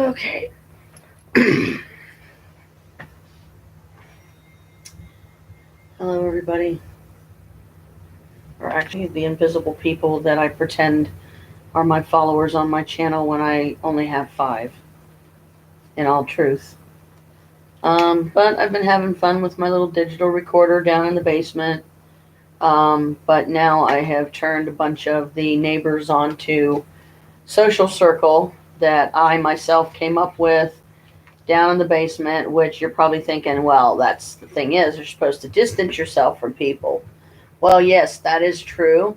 Okay. Hello, everybody. Or actually, the invisible people that I pretend are my followers on my channel when I only have 5, in all truth. But I've been having fun with my little digital recorder down in the basement. But now I have turned a bunch of the neighbors onto social circle that I myself came up with down in the basement, which you're probably thinking, well, that's the thing is, you're supposed to distance yourself from people. Well, yes, that is true.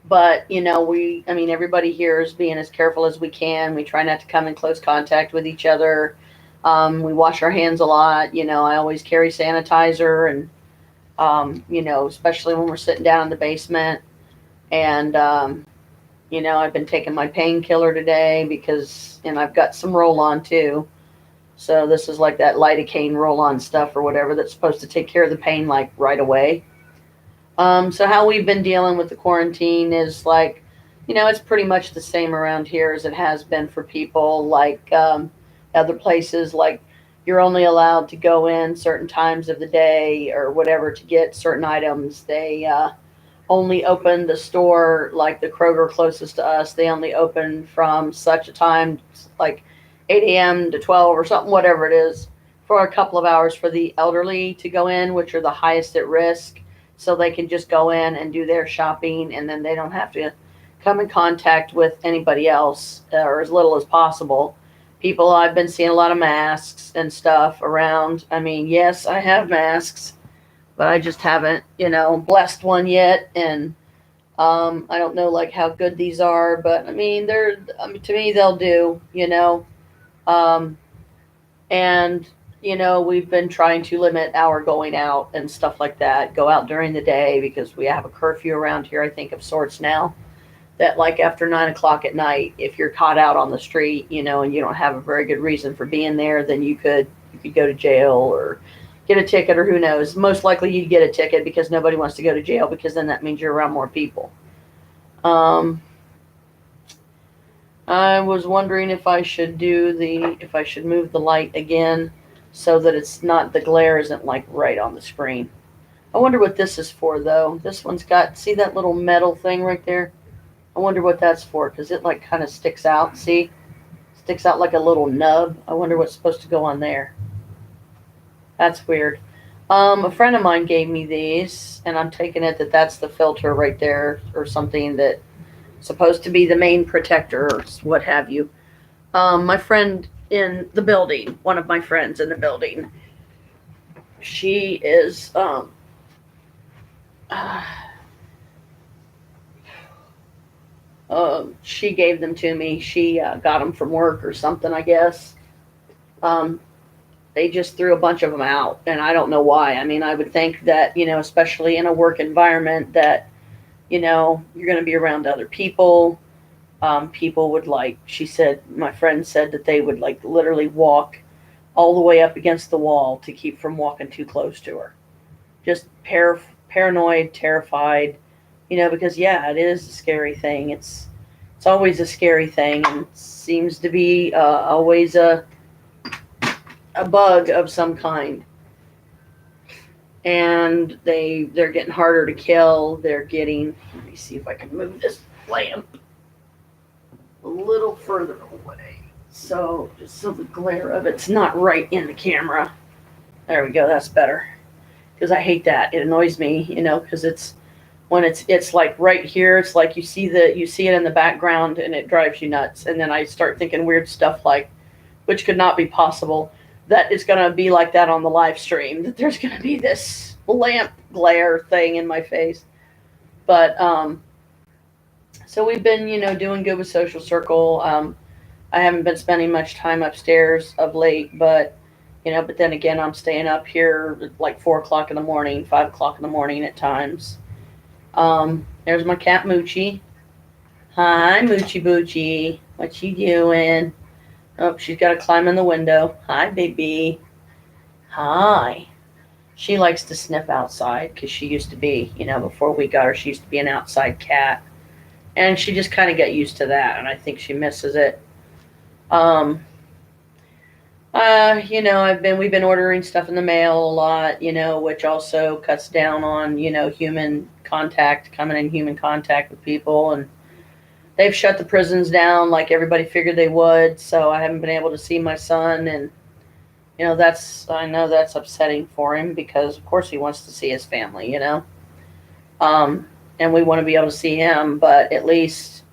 But, I mean, everybody here is being as careful as we can. We try not to come in close contact with each other. We wash our hands a lot. I always carry sanitizer and, especially when we're sitting down in the basement. And, I've been taking my painkiller today and I've got some roll on too. So this is like that lidocaine roll-on stuff or whatever that's supposed to take care of the pain like right away. So how we've been dealing with the quarantine is like, it's pretty much the same around here as it has been for people like other places. Like you're only allowed to go in certain times of the day or whatever to get certain items. They only open the store, like the Kroger closest to us. They only open from such a time, like 8 a.m. to 12 or something, whatever it is, for a couple of hours for the elderly to go in, which are the highest at risk. So they can just go in and do their shopping, and then they don't have to come in contact with anybody else, or as little as possible. People, I've been seeing a lot of masks and stuff around. I mean, yes, I have masks, but I just haven't, blessed one yet. And I don't know like how good these are, but to me, they'll do. Um, and we've been trying to limit our going out and stuff like that. Go out during the day because we have a curfew around here, I think, of sorts now. That like after 9 o'clock at night, if you're caught out on the street, and you don't have a very good reason for being there, then you could go to jail or get a ticket, or who knows. Most likely you'd get a ticket because nobody wants to go to jail, because then that means you're around more people. Um, I was wondering if I should move the light again so that it's not, the glare isn't like right on the screen. I wonder what this is for though. This one's got, see that little metal thing right there? I wonder what that's for, because it like kind of sticks out. See? Sticks out like a little nub. I wonder what's supposed to go on there. That's weird. A friend of mine gave me these, and I'm taking it that that's the filter right there, or something that supposed to be the main protector or what have you. My friend in the building, one of my friends in the building, she is uh, she gave them to me. She got them from work or something, I guess. Um, they just threw a bunch of them out, and I don't know why. I mean, I would think that, especially in a work environment, that you're going to be around other people. People would, like, she said, my friend said that they would like literally walk all the way up against the wall to keep from walking too close to her. Just paranoid, terrified, because yeah, it is a scary thing. It's always a scary thing, and it seems to be always a bug of some kind. And they're getting harder to kill. They're getting, let me see if I can move this lamp a little further away, so just so the glare of it's not right in the camera. There we go, that's better. Because I hate that. It annoys me, because it's when it's like right here. It's like you see it in the background, and it drives you nuts. And then I start thinking weird stuff like, which could not be possible, that it's going to be like that on the live stream. That there's going to be this lamp glare thing in my face. But so we've been, doing good with Social Circle. I haven't been spending much time upstairs of late, but then again, I'm staying up here at like 4 o'clock in the morning, 5 o'clock in the morning at times. There's my cat Moochie. Hi, Moochie Boochie. What you doing? Oh, she's got to climb in the window. Hi, baby. Hi. She likes to sniff outside because she used to be, before we got her, she used to be an outside cat. And she just kind of got used to that, and I think she misses it. Um, we've been ordering stuff in the mail a lot, which also cuts down on, human contact, coming in human contact with people. And they've shut the prisons down like everybody figured they would. So I haven't been able to see my son. And, I know that's upsetting for him because, of course, he wants to see his family. Um, and we want to be able to see him, but at least,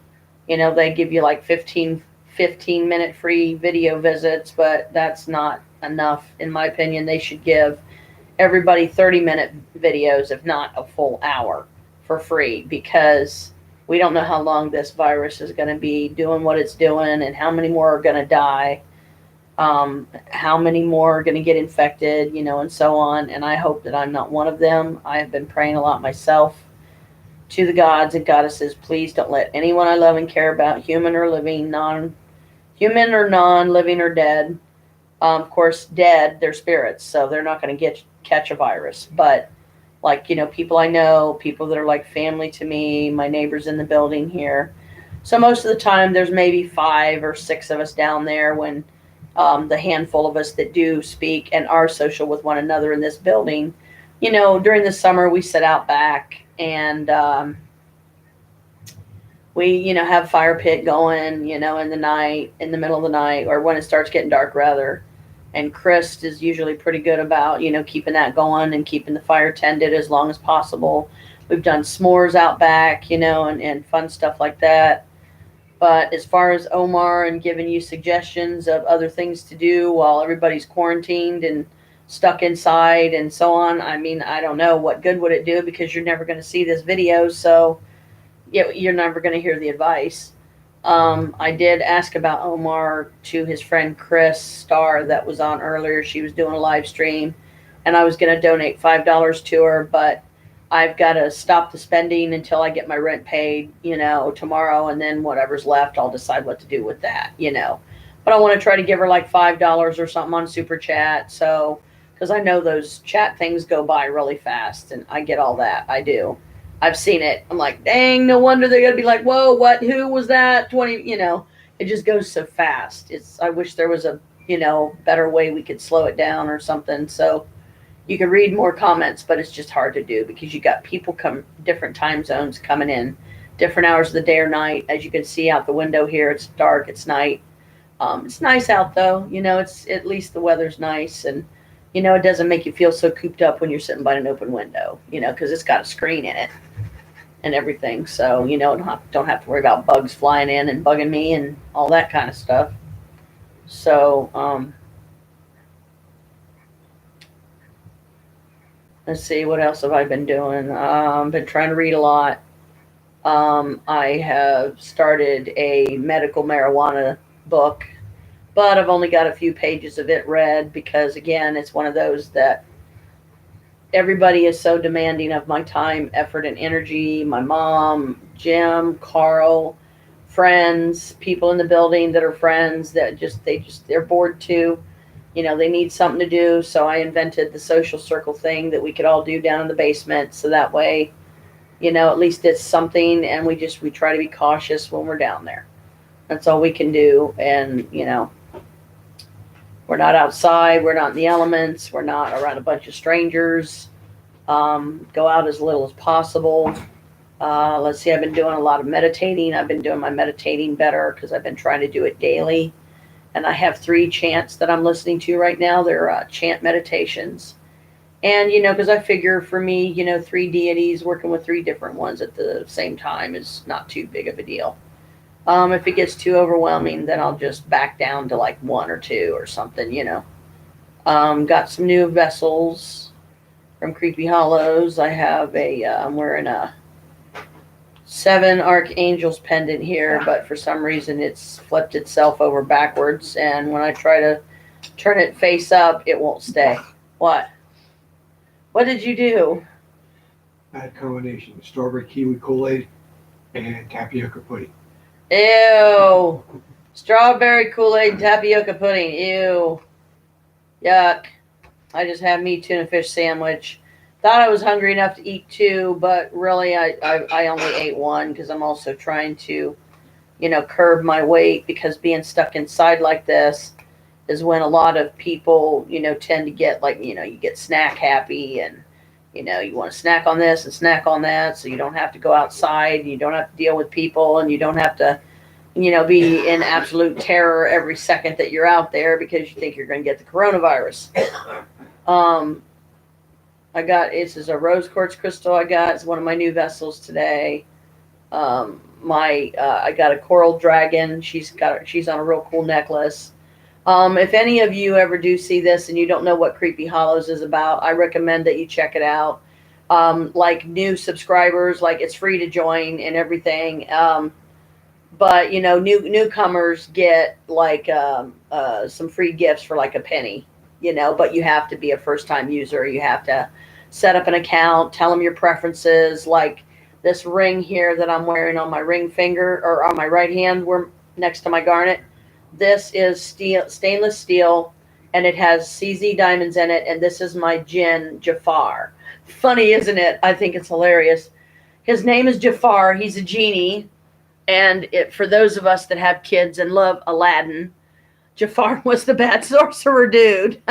they give you like 15-minute free video visits, but that's not enough, in my opinion. They should give everybody 30-minute videos, if not a full hour, for free, because we don't know how long this virus is going to be doing what it's doing and how many more are going to die, how many more are going to get infected, and so on. And I hope that I'm not one of them. I have been praying a lot myself to the gods and goddesses, please don't let anyone I love and care about, human or living, human or non, living or dead. Of course, dead, they're spirits, so they're not going to catch a virus. But like, people I know, people that are like family to me, my neighbors in the building here. So most of the time, there's maybe 5 or 6 of us down there when the handful of us that do speak and are social with one another in this building. During the summer, we sit out back and we, have fire pit going, in the night, in the middle of the night, or when it starts getting dark, rather. And Chris is usually pretty good about, keeping that going and keeping the fire tended as long as possible. We've done s'mores out back, and fun stuff like that. But as far as Omar and giving you suggestions of other things to do while everybody's quarantined and stuck inside and so on, I mean, I don't know. What good would it do? Because you're never going to see this video, so you're never going to hear the advice. I did ask about Omar to his friend Chris Starr that was on earlier. She was doing a live stream, and I was going to donate $5 to her, but I've got to stop the spending until I get my rent paid, tomorrow, and then whatever's left, I'll decide what to do with that. But I want to try to give her like $5 or something on Super Chat, so because I know those chat things go by really fast, and I get all that. I do. I've seen it. I'm like, dang, no wonder they're going to be like, whoa, what, who was that? 20, it just goes so fast. I wish there was a, better way we could slow it down or something. So you can read more comments, but it's just hard to do because you got people come different time zones coming in, different hours of the day or night. As you can see out the window here, it's dark, it's night. It's nice out though. It's at least the weather's nice, and it doesn't make you feel so cooped up when you're sitting by an open window, because it's got a screen in it and everything. So, don't have to worry about bugs flying in and bugging me and all that kind of stuff. So, let's see, what else have I been doing? Been trying to read a lot. I have started a medical marijuana book, but I've only got a few pages of it read because, again, it's one of those that everybody is so demanding of my time, effort, and energy. My mom, Jim, Carl, friends, people in the building that are friends that they're bored too. They need something to do. So I invented the social circle thing that we could all do down in the basement. So that way, at least it's something, and we try to be cautious when we're down there. That's all we can do. And, we're not outside. We're not in the elements. We're not around a bunch of strangers. Go out as little as possible. Let's see, I've been doing a lot of meditating. I've been doing my meditating better because I've been trying to do it daily. And I have 3 chants that I'm listening to right now. They're chant meditations. And, because I figure for me, 3 deities, working with 3 different ones at the same time is not too big of a deal. If it gets too overwhelming, then I'll just back down to like 1 or 2 or something, Got some new vessels from Creepy Hollows. I have I'm wearing a 7 Archangels pendant here, but for some reason it's flipped itself over backwards, and when I try to turn it face up, it won't stay. What? What did you do? That combination of strawberry kiwi Kool-Aid and tapioca pudding. Ew. Strawberry Kool-Aid tapioca pudding. Ew. Yuck. I just had me tuna fish sandwich. Thought I was hungry enough to eat 2, but really I only ate 1 because I'm also trying to, curb my weight, because being stuck inside like this, is when a lot of people, tend to get like, you get snack happy, and you want to snack on this and snack on that, so you don't have to go outside, and you don't have to deal with people, and you don't have to, be in absolute terror every second that you're out there because you think you're going to get the coronavirus. Um, this is a rose quartz crystal I got. It's one of my new vessels today. I got a coral dragon. She's on a real cool necklace. If any of you ever do see this and you don't know what Creepy Hollows is about, I recommend that you check it out. Like new subscribers, like it's free to join and everything. But newcomers get like some free gifts for like a penny. But you have to be a first time user. You have to set up an account, tell them your preferences. Like this ring here that I'm wearing on my ring finger or on my right hand, where next to my garnet. This is stainless steel, and it has CZ diamonds in it, and this is my Jinn Jafar. Funny, isn't it? I think it's hilarious. His name is Jafar. He's a genie, and for those of us that have kids and love Aladdin, Jafar was the bad sorcerer dude.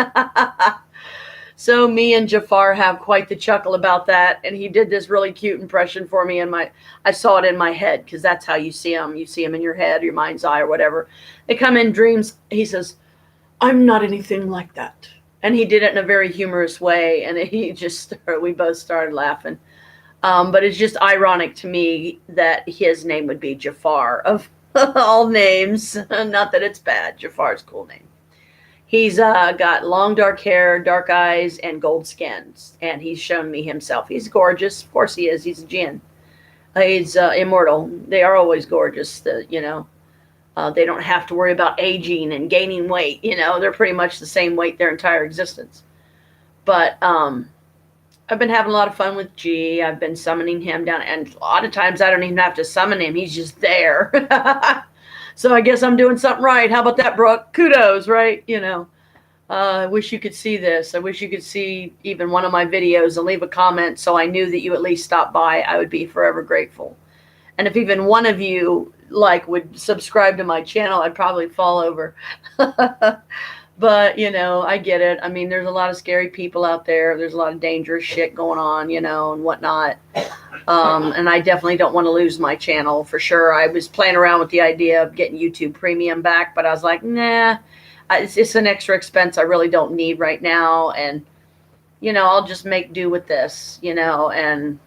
So me and Jafar have quite the chuckle about that, and he did this really cute impression for me, and I saw it in my head, because that's how you see him. You see him in your head, your mind's eye, or whatever. They come in dreams. He says, "I'm not anything like that," and he did it in a very humorous way, and we both started laughing. But it's just ironic to me that his name would be Jafar of all names. Not that it's bad. Jafar's a cool name. He's got long dark hair, dark eyes, and gold skins, and he's shown me himself. He's gorgeous. Of course he is. He's a Jinn. He's immortal. They are always gorgeous. They don't have to worry about aging and gaining weight. They're pretty much the same weight their entire existence. But I've been having a lot of fun with G. I've been summoning him down, and a lot of times I don't even have to summon him. He's just there. So I guess I'm doing something right. How about that, Brooke? Kudos, right? I wish you could see this. I wish you could see even one of my videos and leave a comment so I knew that you at least stopped by. I would be forever grateful. And if even one of you would subscribe to my channel, I'd probably fall over. But, I get it. I mean, there's a lot of scary people out there. There's a lot of dangerous shit going on, and whatnot. And I definitely don't want to lose my channel for sure. I was playing around with the idea of getting YouTube Premium back, but I was like, nah, it's an extra expense I really don't need right now. And, I'll just make do with this, and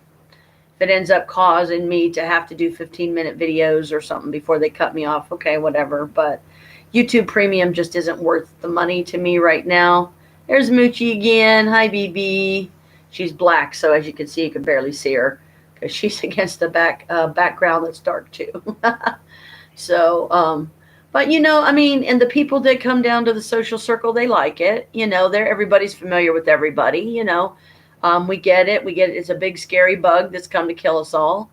if it ends up causing me to have to do 15-minute videos or something before they cut me off, okay, whatever. But YouTube Premium just isn't worth the money to me right now. There's Moochie again. Hi, BB. She's black, so as you can see, you can barely see her because she's against the background that's dark too. So, but I mean, and the people that come down to the social circle, they like it. Everybody's familiar with everybody. We get it. It's a big scary bug that's come to kill us all.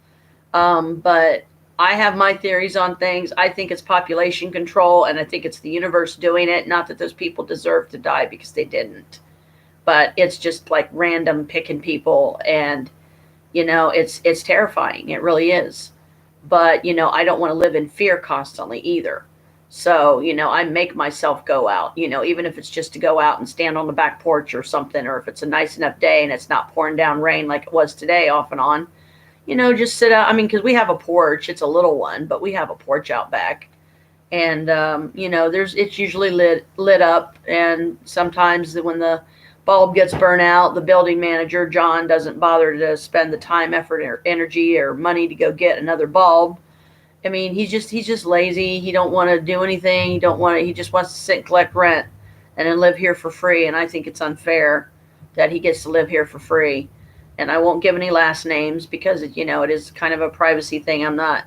But I have my theories on things. I think it's population control, and I think it's the universe doing it. Not that those people deserve to die, because they didn't. But it's just like random picking people, and it's terrifying. It really is. But I don't want to live in fear constantly either. So I make myself go out. Even if it's just to go out and stand on the back porch or something, or if it's a nice enough day and it's not pouring down rain like it was today, off and on. Just sit out. I mean, because we have a porch. It's a little one, but we have a porch out back. And, it's usually lit up. And sometimes when the bulb gets burnt out, the building manager, John, doesn't bother to spend the time, effort, or energy or money to go get another bulb. I mean, he's just lazy. He don't want to do anything. He just wants to sit and collect rent and then live here for free. And I think it's unfair that he gets to live here for free. And I won't give any last names because it is kind of a privacy thing. I'm not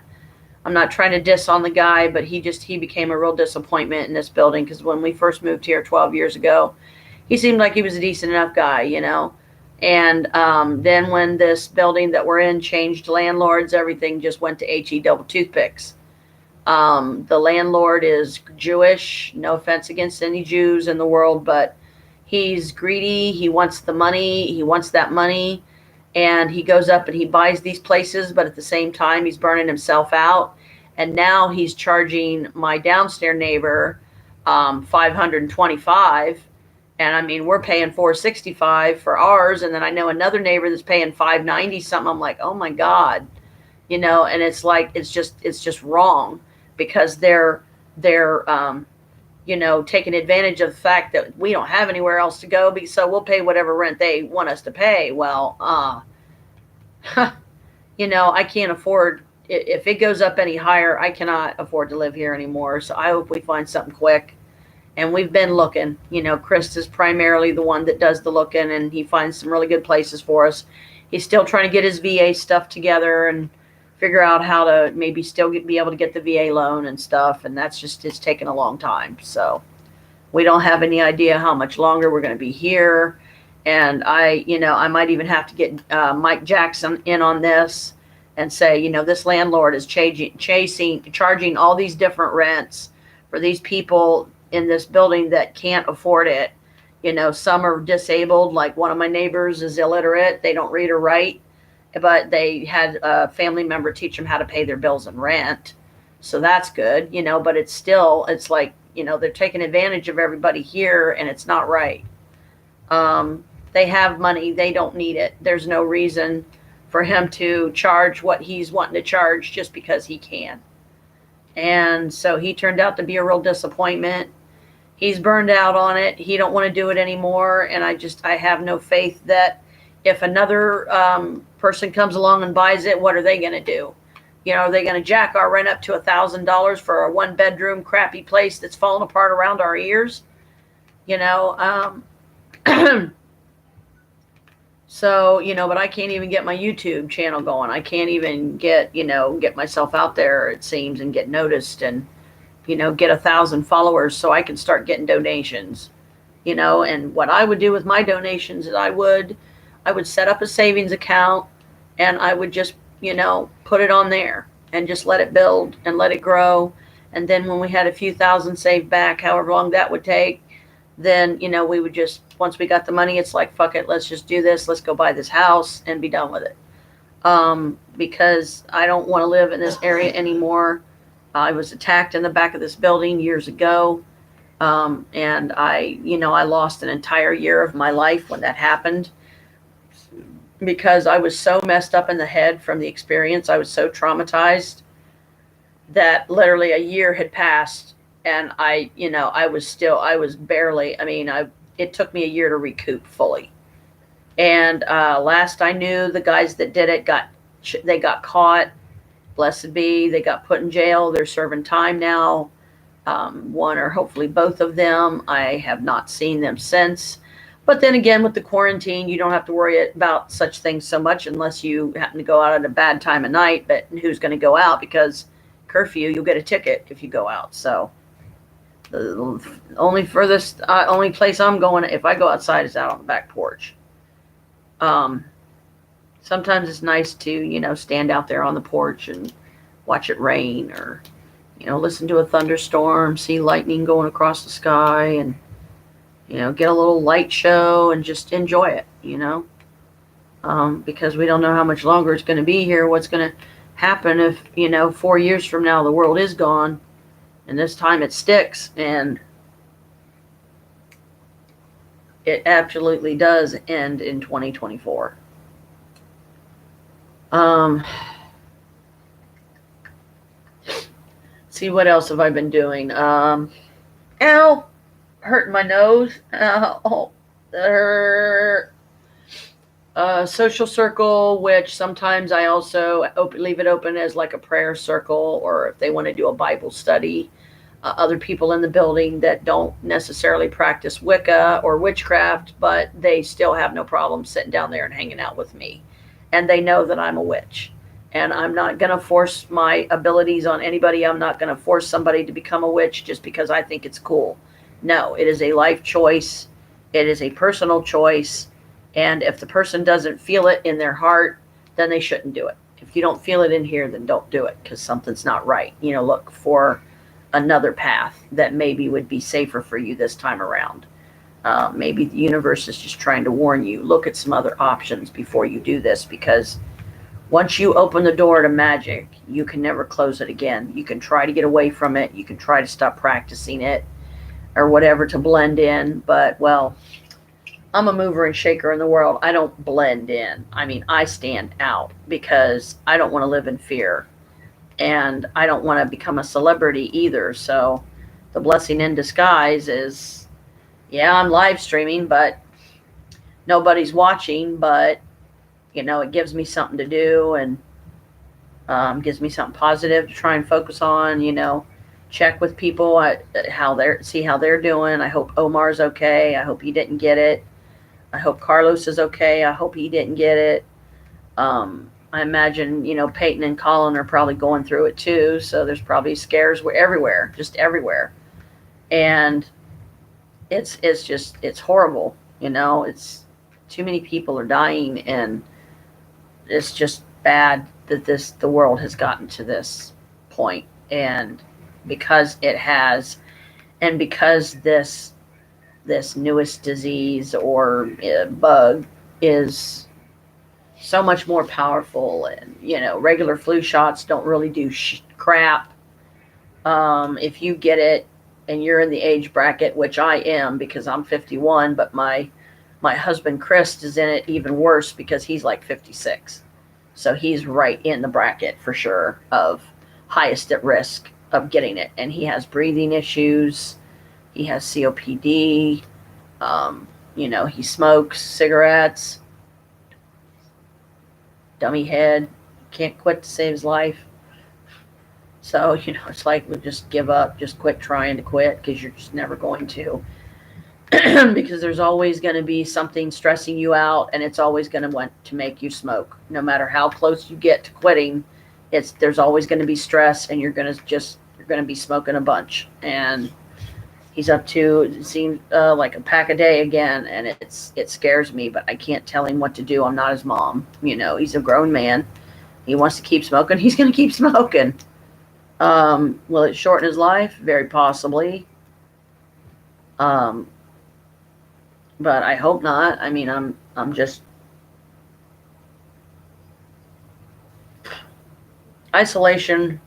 trying to diss on the guy, but he became a real disappointment in this building, because when we first moved here 12 years ago, he seemed like he was a decent enough guy, And then when this building that we're in changed landlords, everything just went to HE double toothpicks. The landlord is Jewish. No offense against any Jews in the world, but he's greedy. He wants the money. He wants that money. And he goes up and he buys these places, but at the same time, he's burning himself out. And now he's charging my downstairs neighbor $525. And I mean, we're paying $465 for ours. And then I know another neighbor that's paying $590 something. I'm like, oh my God, and it's like, it's just wrong, because they're taking advantage of the fact that we don't have anywhere else to go. So we'll pay whatever rent they want us to pay. Well, I can't afford, if it goes up any higher, I cannot afford to live here anymore. So I hope we find something quick. And we've been looking. Chris is primarily the one that does the looking, and he finds some really good places for us. He's still trying to get his VA stuff together and figure out how to maybe still be able to get the VA loan and stuff. And it's taken a long time. So we don't have any idea how much longer we're going to be here. And I might even have to get Mike Jackson in on this and say, this landlord is charging all these different rents for these people in this building that can't afford it. Some are disabled. Like one of my neighbors is illiterate. They don't read or write, but they had a family member teach them how to pay their bills and rent. So that's good, but it's like, they're taking advantage of everybody here, and it's not right. They have money. They don't need it. There's no reason for him to charge what he's wanting to charge just because he can. And so he turned out to be a real disappointment. He's burned out on it. He don't want to do it anymore. And I have no faith that if another person comes along and buys it, what are they going to do? Are they going to jack our rent up to $1,000 for a 1-bedroom crappy place that's falling apart around our ears? So, but I can't even get my YouTube channel going. I can't even get myself out there, it seems, and get noticed and, get 1,000 followers so I can start getting donations, and what I would do with my donations is I would set up a savings account, and I would just, put it on there and just let it build and let it grow. And then when we had a few thousand saved back, however long that would take, then, we would just, once we got the money, it's like, fuck it, let's just do this. Let's go buy this house and be done with it. Because I don't want to live in this area anymore. I was attacked in the back of this building years ago. And I lost an entire year of my life when that happened, because I was so messed up in the head from the experience. I was so traumatized that literally a year had passed. And it took me a year to recoup fully. And last I knew, the guys that did it got caught. Blessed be, they got put in jail. They're serving time now. One or hopefully both of them. I have not seen them since. But then again, with the quarantine, you don't have to worry about such things so much unless you happen to go out at a bad time of night. But who's going to go out? Because curfew, you'll get a ticket if you go out. So the only place I'm going, if I go outside, is out on the back porch. Sometimes it's nice to, stand out there on the porch and watch it rain, or, listen to a thunderstorm, see lightning going across the sky, and, get a little light show and just enjoy it, because we don't know how much longer it's going to be here. What's going to happen if, 4 years from now, the world is gone, and this time it sticks, and it absolutely does end in 2024. See, what else have I been doing? Hurting my nose. Social circle, which sometimes I also leave it open as like a prayer circle, or if they want to do a Bible study. Other people in the building that don't necessarily practice Wicca or witchcraft, but they still have no problem sitting down there and hanging out with me. And they know that I'm a witch. And I'm not going to force my abilities on anybody. I'm not going to force somebody to become a witch just because I think it's cool. No, it is a life choice. It is a personal choice. And if the person doesn't feel it in their heart, then they shouldn't do it. If you don't feel it in here, then don't do it, because something's not right. Look for another path that maybe would be safer for you this time around. Maybe the universe is just trying to warn you. Look at some other options before you do this, because once you open the door to magic, you can never close it again. You can try to get away from it. You can try to stop practicing it. or whatever to blend in. But, well, I'm a mover and shaker in the world. I don't blend in. I mean, I stand out because I don't want to live in fear. And I don't want to become a celebrity either. So the blessing in disguise is, yeah, I'm live streaming, but nobody's watching. But, it gives me something to do, and gives me something positive to try and focus on, check with people, see how they're doing. I hope Omar's okay. I hope he didn't get it. I hope Carlos is okay. I hope he didn't get it. I imagine, Peyton and Colin are probably going through it too. So there's probably scares everywhere, just everywhere. And it's horrible. It's too many people are dying, and it's just bad that the world has gotten to this point. And because it has, and because this newest disease or bug is so much more powerful, and regular flu shots don't really do crap. If you get it and you're in the age bracket, which I am because I'm 51, but my husband Chris is in it even worse because he's like 56. So he's right in the bracket for sure of highest at risk of getting it. And he has breathing issues. He has COPD. He smokes cigarettes. Dummy head. Can't quit to save his life. So, it's like we just give up. Just quit trying to quit, because you're just never going to. Because there's always going to be something stressing you out, and it's always going to want to make you smoke. No matter how close you get to quitting, there's always going to be stress, and you're going to be smoking a bunch. And he's up to, it seems like a pack a day again, and it scares me, but I can't tell him what to do. I'm not his mom. He's a grown man. He wants to keep smoking. He's going to keep smoking. Will it shorten his life? Very possibly. But I hope not. I mean, I'm just isolation.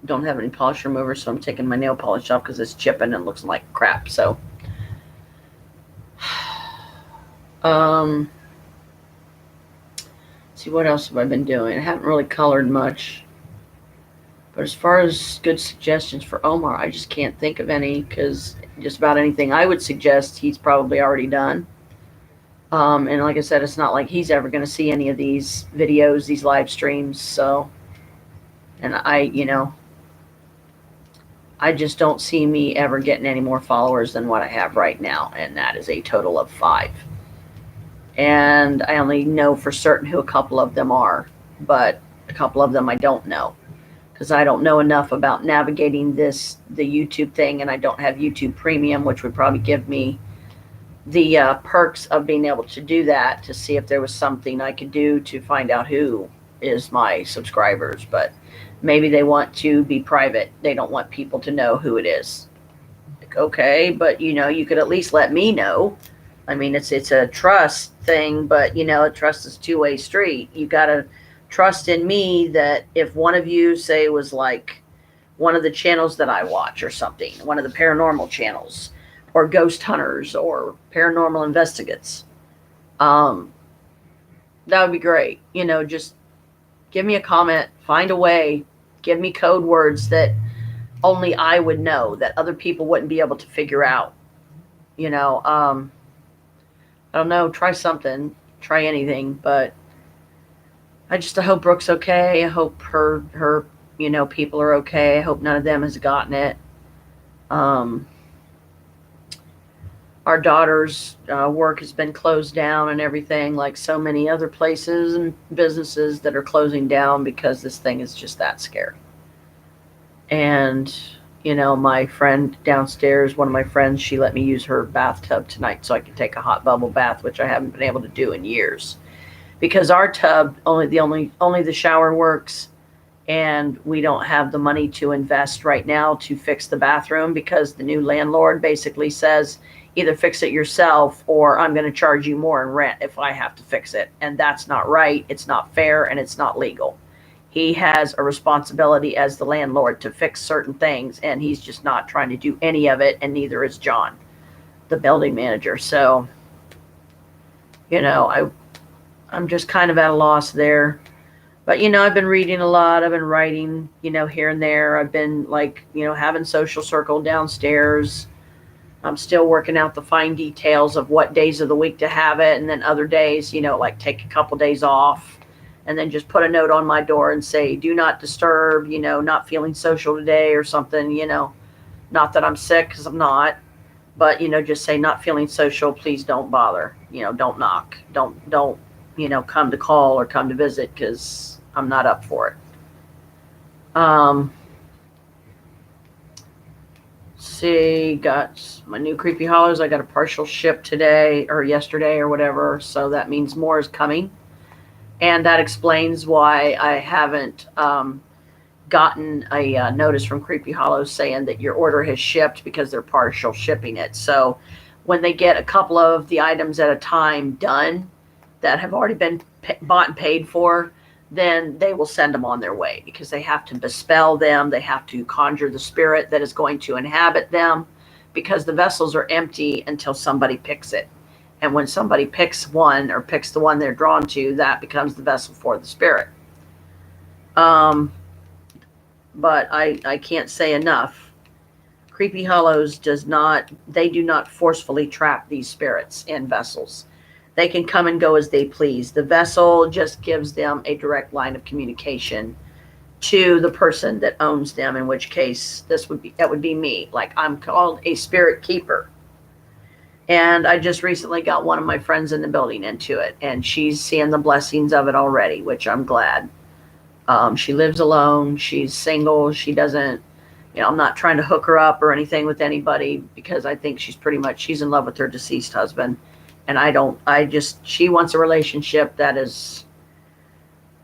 Don't have any polish remover, so I'm taking my nail polish off because it's chipping and looks like crap. So, see, what else have I been doing? I haven't really colored much. But as far as good suggestions for Omar, I just can't think of any, because just about anything I would suggest, he's probably already done. And like I said, it's not like he's ever going to see any of these videos, these live streams. So, and I just don't see me ever getting any more followers than what I have right now. And that is a total of 5. And I only know for certain who a couple of them are, but a couple of them I don't know, because I don't know enough about navigating the YouTube thing, and I don't have YouTube Premium, which would probably give me the perks of being able to do that, to see if there was something I could do to find out who is my subscribers. But maybe they want to be private. They don't want people to know who it is. Like, okay, but you could at least let me know. I mean, it's a trust thing, but trust is a two-way street. You got to trust in me that if one of you, say, was like one of the channels that I watch or something, one of the paranormal channels, or ghost hunters, or paranormal investigates, that would be great. Just give me a comment, find a way, give me code words that only I would know, that other people wouldn't be able to figure out. I don't know, try something, try anything, but I hope Brooke's okay. I hope her people are okay. I hope none of them has gotten it. Our daughter's work has been closed down and everything, like so many other places and businesses that are closing down because this thing is just that scary. And, my friend downstairs, one of my friends, she let me use her bathtub tonight so I could take a hot bubble bath, which I haven't been able to do in years. Because our tub, only the shower works, and we don't have the money to invest right now to fix the bathroom, because the new landlord basically says either fix it yourself or I'm going to charge you more in rent if I have to fix it. And that's not right. It's not fair, and it's not legal. he has a responsibility as the landlord to fix certain things, and he's just not trying to do any of it, and neither is John, the building manager. So, I'm just kind of at a loss there. But I've been reading a lot. I've been writing, here and there. I've been having social circle downstairs. I'm still working out the fine details of what days of the week to have it, and then other days, take a couple days off, and then just put a note on my door and say, "Do not disturb." Not feeling social today or something. Not that I'm sick, because I'm not, but just say, "Not feeling social. Please don't bother. Don't knock. Don't come to call or come to visit, because I'm not up for it." See, got my new Creepy Hollows. I got a partial ship today or yesterday or whatever, so that means more is coming. And that explains why I haven't gotten a notice from Creepy Hollows saying that your order has shipped, because they're partial shipping it. So when they get a couple of the items at a time done that have already been bought and paid for, then they will send them on their way, because they have to bespell them. They have to conjure the spirit that is going to inhabit them, because the vessels are empty until somebody picks it. And when somebody picks one, or picks the one they're drawn to, that becomes the vessel for the spirit. But I can't say enough. Creepy Hollows do not forcefully trap these spirits in vessels. They can come and go as they please. The vessel just gives them a direct line of communication to the person that owns them, in which case that would be me. Like, I'm called a spirit keeper. And I just recently got one of my friends in the building into it, and she's seeing the blessings of it already, which I'm glad. She lives alone. She's single. She doesn't, I'm not trying to hook her up or anything with anybody, because I think she's in love with her deceased husband. And she wants a relationship that is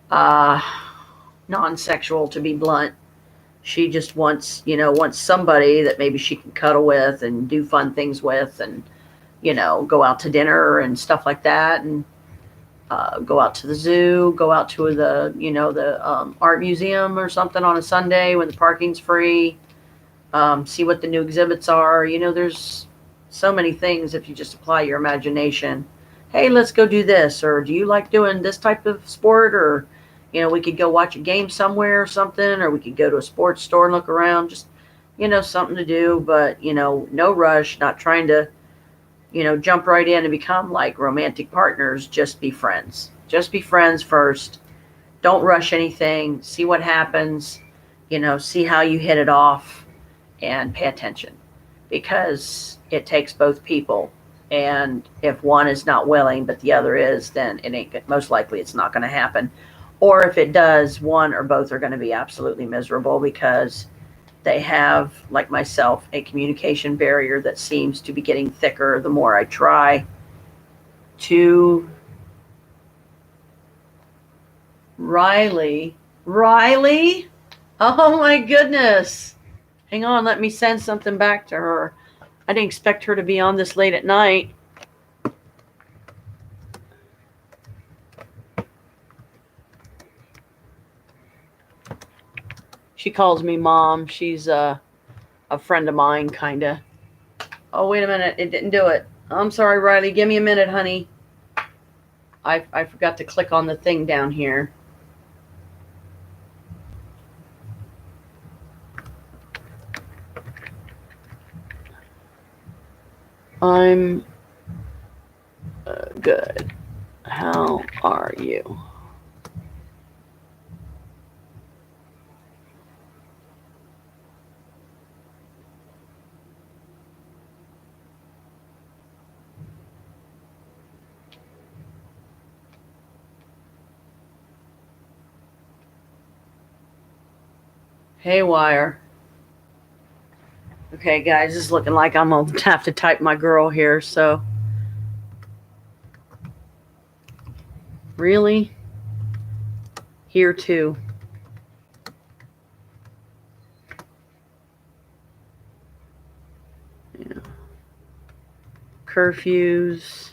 non-sexual, to be blunt. She just wants somebody that maybe she can cuddle with and do fun things with, and, go out to dinner and stuff like that, and go out to the zoo, go out to the art museum or something on a Sunday when the parking's free, see what the new exhibits are. There's so many things if you just apply your imagination. Hey, let's go do this, or do you like doing this type of sport, or we could go watch a game somewhere or something, or we could go to a sports store and look around. Just something to do, but no rush. Not trying to jump right in and become like romantic partners. Just be friends. Just be friends first. Don't rush anything. See what happens. See how you hit it off, and pay attention, because it takes both people. And if one is not willing but the other is, then most likely it's not going to happen. Or if it does, one or both are going to be absolutely miserable, because they have, like myself, a communication barrier that seems to be getting thicker the more I try to. Riley? Oh my goodness. Hang on, let me send something back to her. I didn't expect her to be on this late at night. She calls me Mom. She's a friend of mine, kind of. Oh, wait a minute. It didn't do it. I'm sorry, Riley. Give me a minute, honey. I forgot to click on the thing down here. I'm good. How are you? Haywire. Okay, guys, it's looking like I'm going to have to type my girl here, so. Really? Here, too. Yeah. Curfews.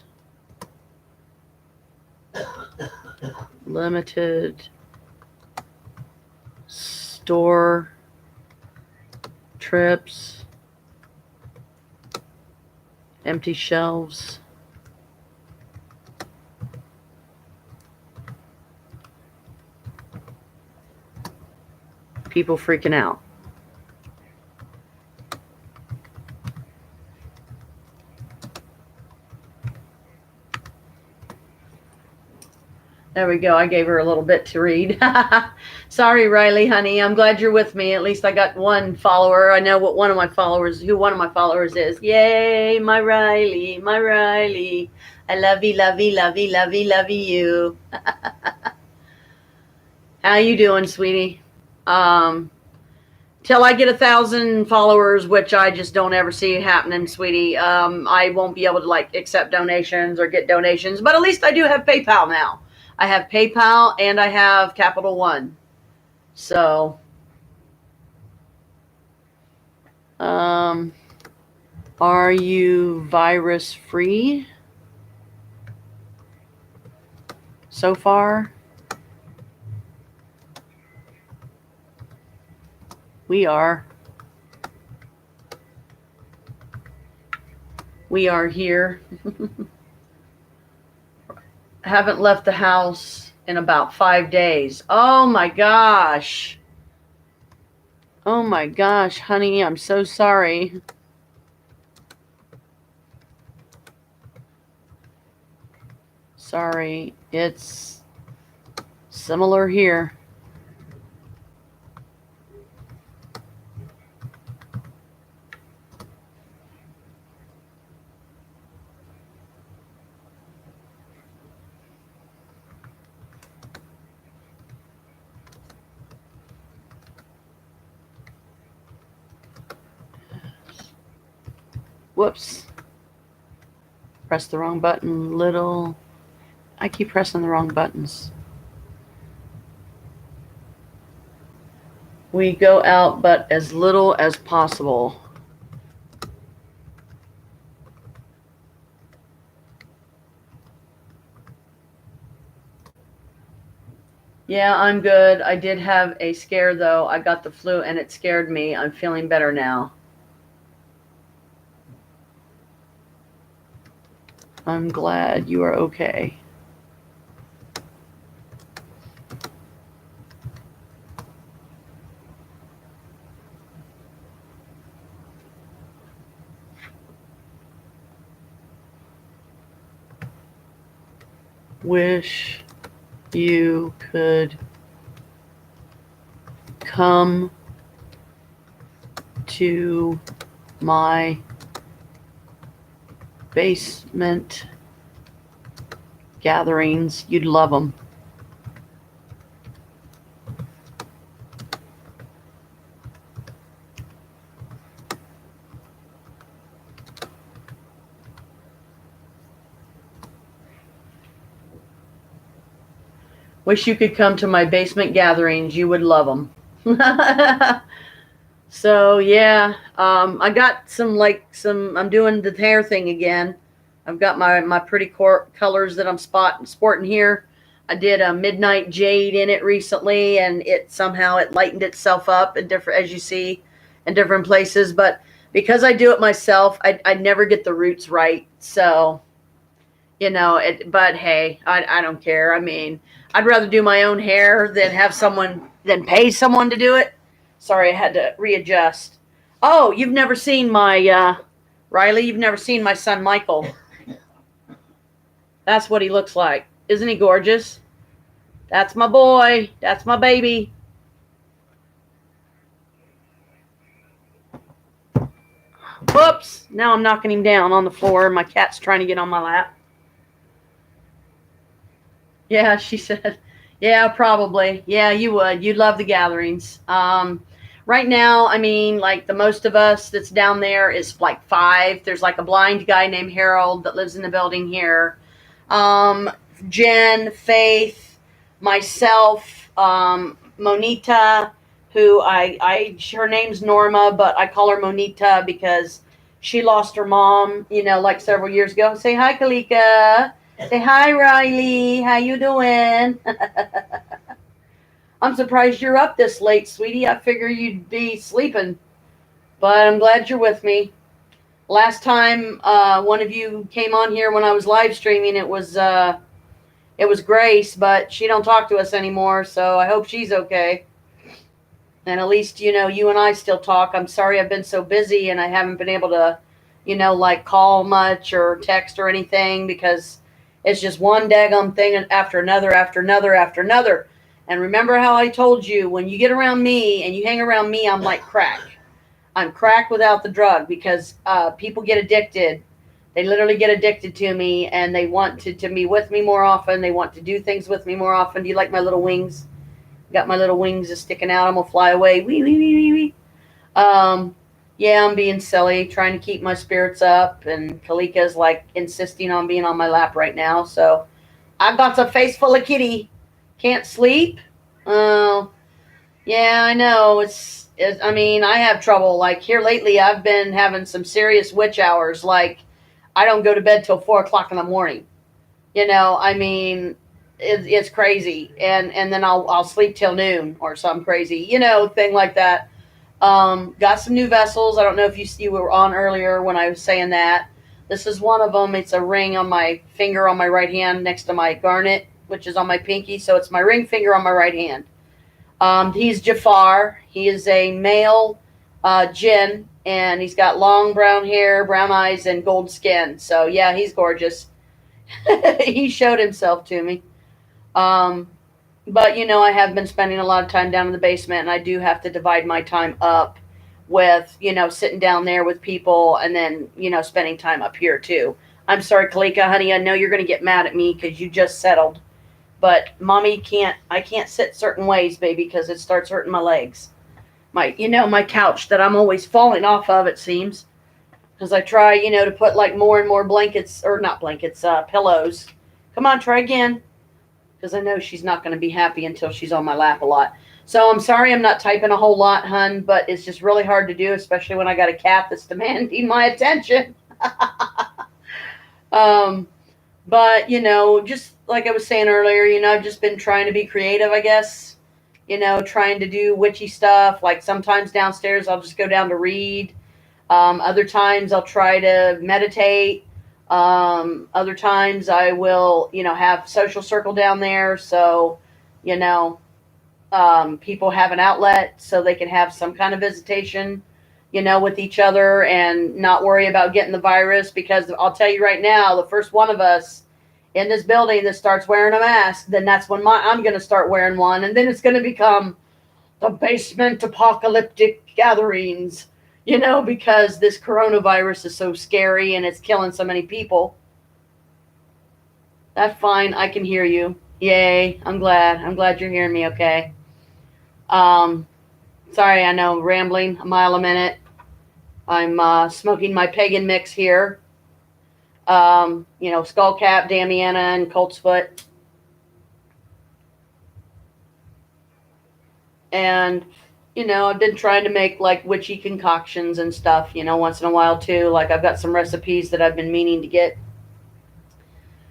Limited. store trips, empty shelves. People freaking out. There we go. I gave her a little bit to read. Sorry, Riley, honey. I'm glad you're with me. At least I got one follower. I know who one of my followers is. Yay, my Riley, my Riley. I love you, love you, love you, love you, love you. How you doing, sweetie? Till I get 1,000 followers, which I just don't ever see happening, sweetie. I won't be able to like accept donations or get donations, but at least I do have PayPal now. I have PayPal and I have Capital One. So, are you virus free so far? We are. We are here. Haven't left the house in about 5 days. Oh my gosh. Oh my gosh, honey, I'm so sorry. Sorry, it's similar here. Whoops. Press the wrong button, little. I keep pressing the wrong buttons. We go out, but as little as possible. Yeah, I'm good. I did have a scare, though. I got the flu, and it scared me. I'm feeling better now. I'm glad you are okay. Wish you could come to my basement gatherings. You'd love them. Wish you could come to my basement gatherings. You would love them. So yeah, I got I'm doing the hair thing again. I've got my pretty colors that I'm sporting here. I did a midnight jade in it recently, and it lightened itself up in different, as you see, in different places. But because I do it myself, I never get the roots right. So, but hey, I don't care. I mean, I'd rather do my own hair than pay someone to do it. Sorry, I had to readjust. Oh, you've never seen my, Riley, you've never seen my son, Michael. That's what he looks like. Isn't he gorgeous? That's my boy. That's my baby. Whoops. Now I'm knocking him down on the floor. My cat's trying to get on my lap. Yeah, she said. Yeah, probably. Yeah, you would. You'd love the gatherings. Right now, I mean, like the most of us that's down there is like 5. There's like a blind guy named Harold that lives in the building here. Jen, Faith, myself, Monita, who her name's Norma, but I call her Monita because she lost her mom, like several years ago. Say hi, Kalika. Say hi, Riley. How you doing? I'm surprised you're up this late, sweetie. I figure you'd be sleeping, but I'm glad you're with me. Last time one of you came on here when I was live streaming, it was Grace, but she don't talk to us anymore, so I hope she's okay. And at least, you and I still talk. I'm sorry I've been so busy and I haven't been able to, like call much or text or anything because it's just one daggum thing after another, after another, after another. And remember how I told you, when you get around me and you hang around me, I'm like crack. I'm crack without the drug because people get addicted. They literally get addicted to me and they want to be with me more often. They want to do things with me more often. Do you like my little wings? Got my little wings just sticking out. I'm gonna fly away. Wee wee wee wee wee. Um, yeah, I'm being silly, trying to keep my spirits up, and Kalika's like insisting on being on my lap right now. So I've got a face full of kitty. Can't sleep. Oh, yeah, I know. I mean, I have trouble. Like here lately, I've been having some serious witch hours. Like I don't go to bed till 4 o'clock in the morning. I mean, it's crazy, and then I'll sleep till noon or some crazy, thing like that. Got some new vessels. I don't know if you were on earlier when I was saying that. This is one of them. It's a ring on my finger on my right hand next to my garnet, which is on my pinky. So it's my ring finger on my right hand. He's Jafar. He is a male jinn, and he's got long brown hair, brown eyes, and gold skin. So yeah, he's gorgeous. He showed himself to me. Um, but I have been spending a lot of time down in the basement, and I do have to divide my time up with sitting down there with people, and then spending time up here too. I'm sorry, Kalika, honey. I know you're going to get mad at me because you just settled, but mommy can't. I can't sit certain ways, baby, because it starts hurting my legs. My couch that I'm always falling off of. It seems because I try to put like more and more blankets, or not blankets, pillows. Come on, try again, because I know she's not going to be happy until she's on my lap a lot. So I'm sorry I'm not typing a whole lot, hun, but it's just really hard to do, especially when I got a cat that's demanding my attention. um, but, just like I was saying earlier, I've just been trying to be creative, I guess, trying to do witchy stuff. Like sometimes downstairs I'll just go down to read. Other times I'll try to meditate. Other times I will, have social circle down there. So, you know, people have an outlet so they can have some kind of visitation, with each other and not worry about getting the virus. Because I'll tell you right now, the first one of us in this building that starts wearing a mask, then that's when I'm going to start wearing one. And then it's going to become the basement apocalyptic gatherings, because this coronavirus is so scary and it's killing so many people. That's fine. I can hear you. Yay. I'm glad. I'm glad you're hearing me okay. Um, Sorry, I know, rambling a mile a minute. I'm smoking my pagan mix here. Skullcap, Damiana, and Colt's Foot. And, I've been trying to make like witchy concoctions and stuff, once in a while too. Like I've got some recipes that I've been meaning to get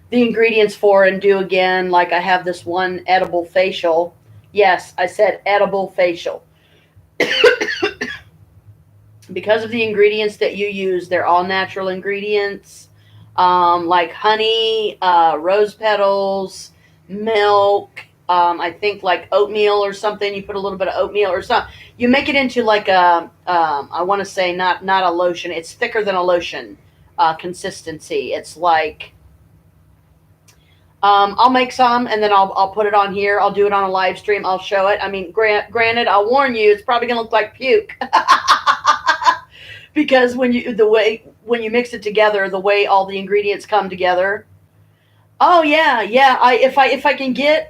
the ingredients for and do again. Like I have this one edible facial. Yes, I said edible facial. Because of the ingredients that you use, they're all natural ingredients, like honey, rose petals, milk, I think like oatmeal or something. You put a little bit of oatmeal or something. You make it into like I want to say not a lotion. It's thicker than a lotion consistency. It's like, I'll make some and then I'll put it on here. I'll do it on a live stream. I'll show it. I mean, granted, I'll warn you, it's probably gonna look like puke. Because when you mix it together, the way all the ingredients come together. Oh yeah, yeah. If I can get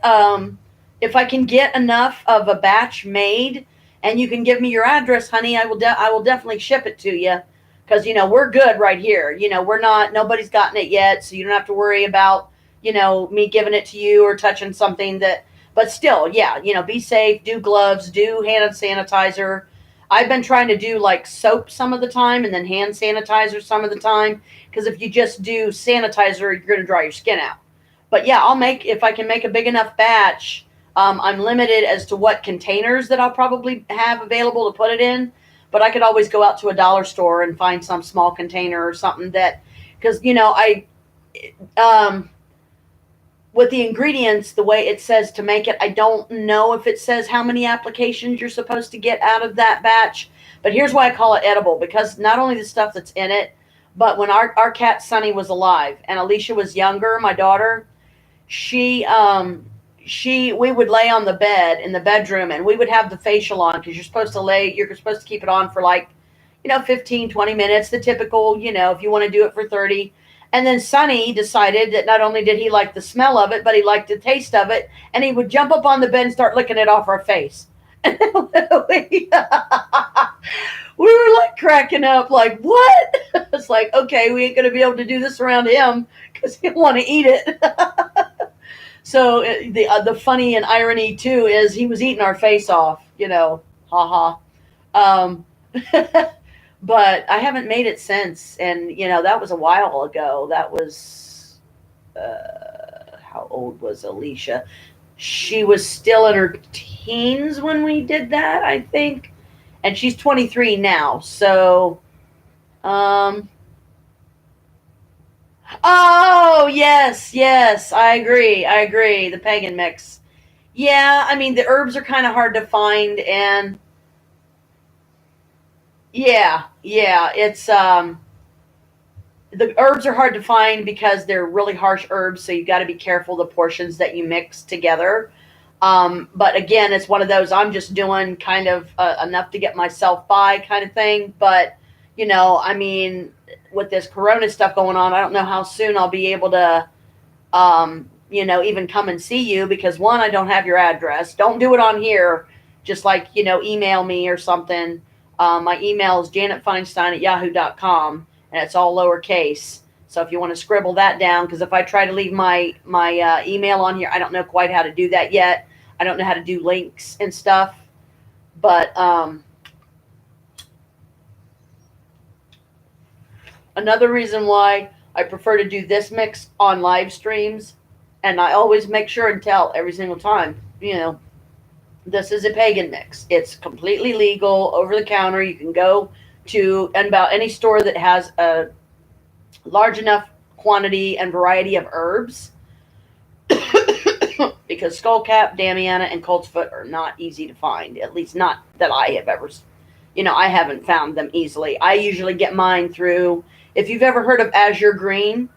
enough of a batch made, and you can give me your address, honey, I will definitely ship it to you. Because we're good right here. Nobody's gotten it yet, so you don't have to worry about me giving it to you or touching something that. But still, yeah, be safe. Do gloves. Do hand sanitizer. I've been trying to do like soap some of the time and then hand sanitizer some of the time, because if you just do sanitizer, you're going to dry your skin out. But yeah, if I can make a big enough batch, I'm limited as to what containers that I'll probably have available to put it in, but I could always go out to a dollar store and find some small container or something that, because um, with the ingredients, the way it says to make it, I don't know if it says how many applications you're supposed to get out of that batch. But here's why I call it edible, because not only the stuff that's in it, but when our cat Sunny was alive and Alicia was younger, my daughter, she we would lay on the bed in the bedroom and we would have the facial on, because you're supposed to keep it on for like 15, 20 minutes, the typical, if you want to do it for 30. And then Sonny decided that not only did he like the smell of it, but he liked the taste of it. And he would jump up on the bed and start licking it off our face. And we were like cracking up, like, what? It's like, okay, we ain't going to be able to do this around him because he'll want to eat it. So the funny and irony, too, is he was eating our face off, ha ha. But I haven't made it since, and that was a while ago. That was how old was Alicia? She was still in her teens when we did that, I think, and she's 23 now. So, oh yes, I agree. The pagan mix, yeah. I mean, the herbs are kind of hard to find, and yeah, it's the herbs are hard to find because they're really harsh herbs, so you got to be careful the portions that you mix together. But again, it's one of those I'm just doing kind of enough to get myself by kind of thing. But I mean, with this Corona stuff going on, I don't know how soon I'll be able to, even come and see you, because one, I don't have your address. Don't do it on here. Just like email me or something. My email is janetfeinstein@yahoo.com, and it's all lowercase. So if you want to scribble that down, because if I try to leave my email on here, I don't know quite how to do that yet. I don't know how to do links and stuff. But another reason why I prefer to do this mix on live streams, and I always make sure and tell every single time, this is a pagan mix. It's completely legal, over the counter. You can go to about any store that has a large enough quantity and variety of herbs, because skullcap, damiana, and coltsfoot are not easy to find. At least not that I have ever. I haven't found them easily. I usually get mine through. If you've ever heard of Azure Green,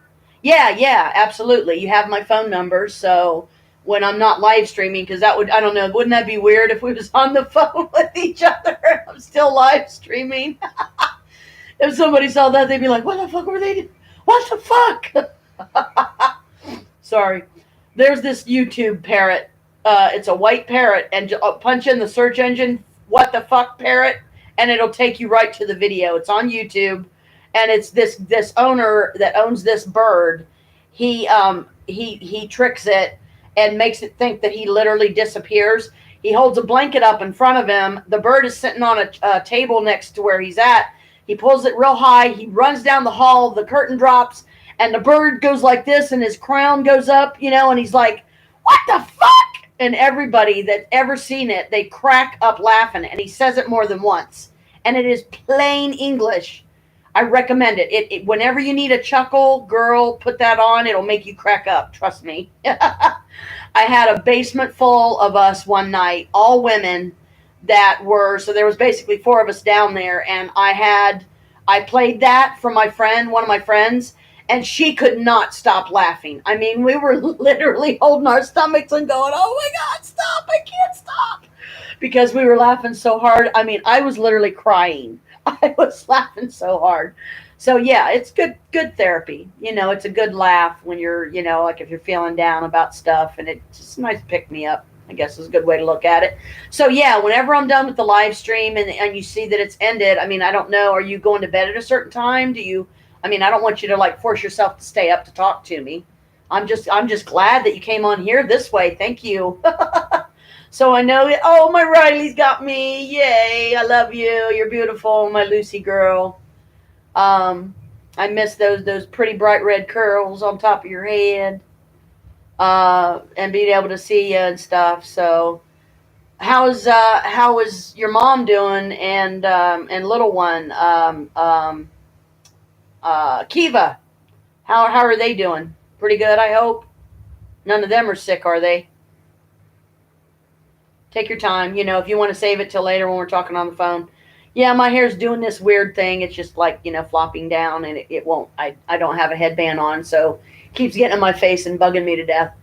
yeah, absolutely. You have my phone number, so when I'm not live streaming, because I don't know, wouldn't that be weird if we was on the phone with each other and I'm still live streaming? If somebody saw that, they'd be like, what the fuck were they doing? What the fuck? Sorry. There's this YouTube parrot. It's a white parrot, and punch in the search engine, what the fuck parrot, and it'll take you right to the video. It's on YouTube, and it's this owner that owns this bird. He tricks it and makes it think that he literally disappears. He holds a blanket up in front of him. The bird is sitting on a table next to where he's at. He pulls it real high. He runs down the hall. The curtain drops, and the bird goes like this, and his crown goes up, and he's like, what the fuck? And everybody that's ever seen it, they crack up laughing, and he says it more than once. And it is plain English. I recommend it. It whenever you need a chuckle, girl, put that on. It'll make you crack up. Trust me. I had a basement full of us one night, all women so there was basically 4 of us down there, and I played that for my friend, one of my friends, and she could not stop laughing. I mean, we were literally holding our stomachs and going, oh my God, stop, I can't stop. Because we were laughing so hard. I mean, I was literally crying. I was laughing so hard. So yeah, it's good therapy. It's a good laugh when you're, like if you're feeling down about stuff, and it's just nice pick me up, I guess is a good way to look at it. So yeah, whenever I'm done with the live stream and you see that it's ended, I mean, I don't know, are you going to bed at a certain time? I don't want you to like force yourself to stay up to talk to me. I'm just glad that you came on here this way. Thank you. So I know, oh, my Riley's got me. Yay. I love you. You're beautiful, my Lucy girl. I miss those pretty bright red curls on top of your head. and being able to see you and stuff. So how is your mom doing and little one Kiva? How are they doing? Pretty good, I hope. None of them are sick, are they? Take your time. If you want to save it till later when we're talking on the phone. Yeah, my hair's doing this weird thing. It's just like, flopping down and it won't. I don't have a headband on, so it keeps getting in my face and bugging me to death.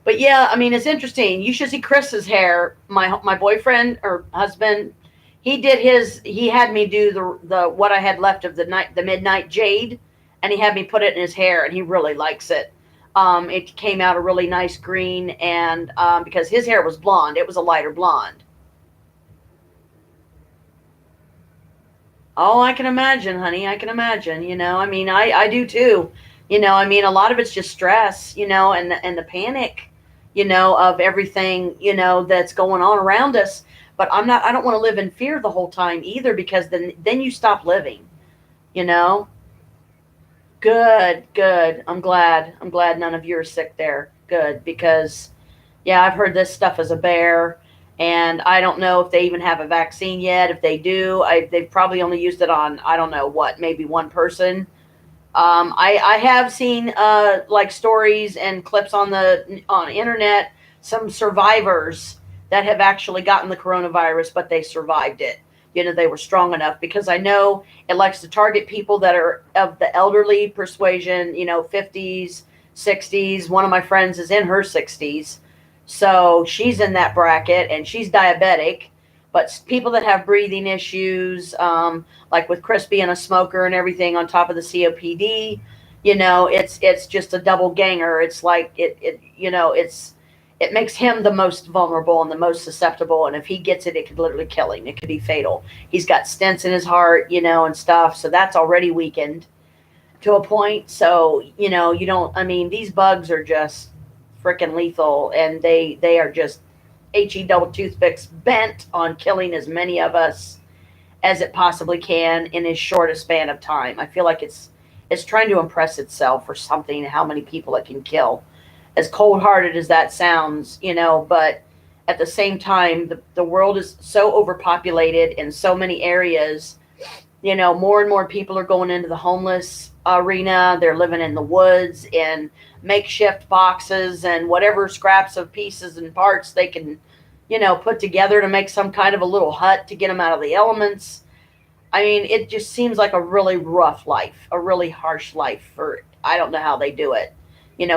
But yeah, I mean, it's interesting. You should see Chris's hair. My boyfriend or husband, he had me do the what I had left of the midnight jade, and he had me put it in his hair, and he really likes it. It came out a really nice green, and because his hair was blonde, it was a lighter blonde. Oh, I can imagine, honey. I can imagine. I mean, I do too. I mean, a lot of it's just stress, and the panic, of everything, that's going on around us. But I don't want to live in fear the whole time either, because then you stop living, you know? Good, good. I'm glad none of you are sick there. Good, because yeah, I've heard this stuff is a bear, and I don't know if they even have a vaccine yet. If they do, they've probably only used it on, I don't know what, maybe one person. I have seen like stories and clips on internet, some survivors that have actually gotten the coronavirus, but they survived it. They were strong enough, because I know it likes to target people that are of the elderly persuasion, 50s, 60s. One of my friends is in her 60s, so she's in that bracket and she's diabetic. But people that have breathing issues, like with Chris being a smoker and everything on top of the COPD, it's just a double ganger. It's like it makes him the most vulnerable and the most susceptible. And if he gets it, it could literally kill him. It could be fatal. He's got stents in his heart, and stuff. So that's already weakened to a point. So, you don't, I mean, these bugs are just freaking lethal, and they are just HE double toothpicks bent on killing as many of us as it possibly can in as short a span of time. I feel like it's trying to impress itself or something, how many people it can kill. As cold hearted as that sounds, but at the same time, the world is so overpopulated in so many areas. More and more people are going into the homeless arena. They're living in the woods in makeshift boxes and whatever scraps of pieces and parts they can, put together to make some kind of a little hut to get them out of the elements. I mean, it just seems like a really rough life, a really harsh life for, I don't know how they do it.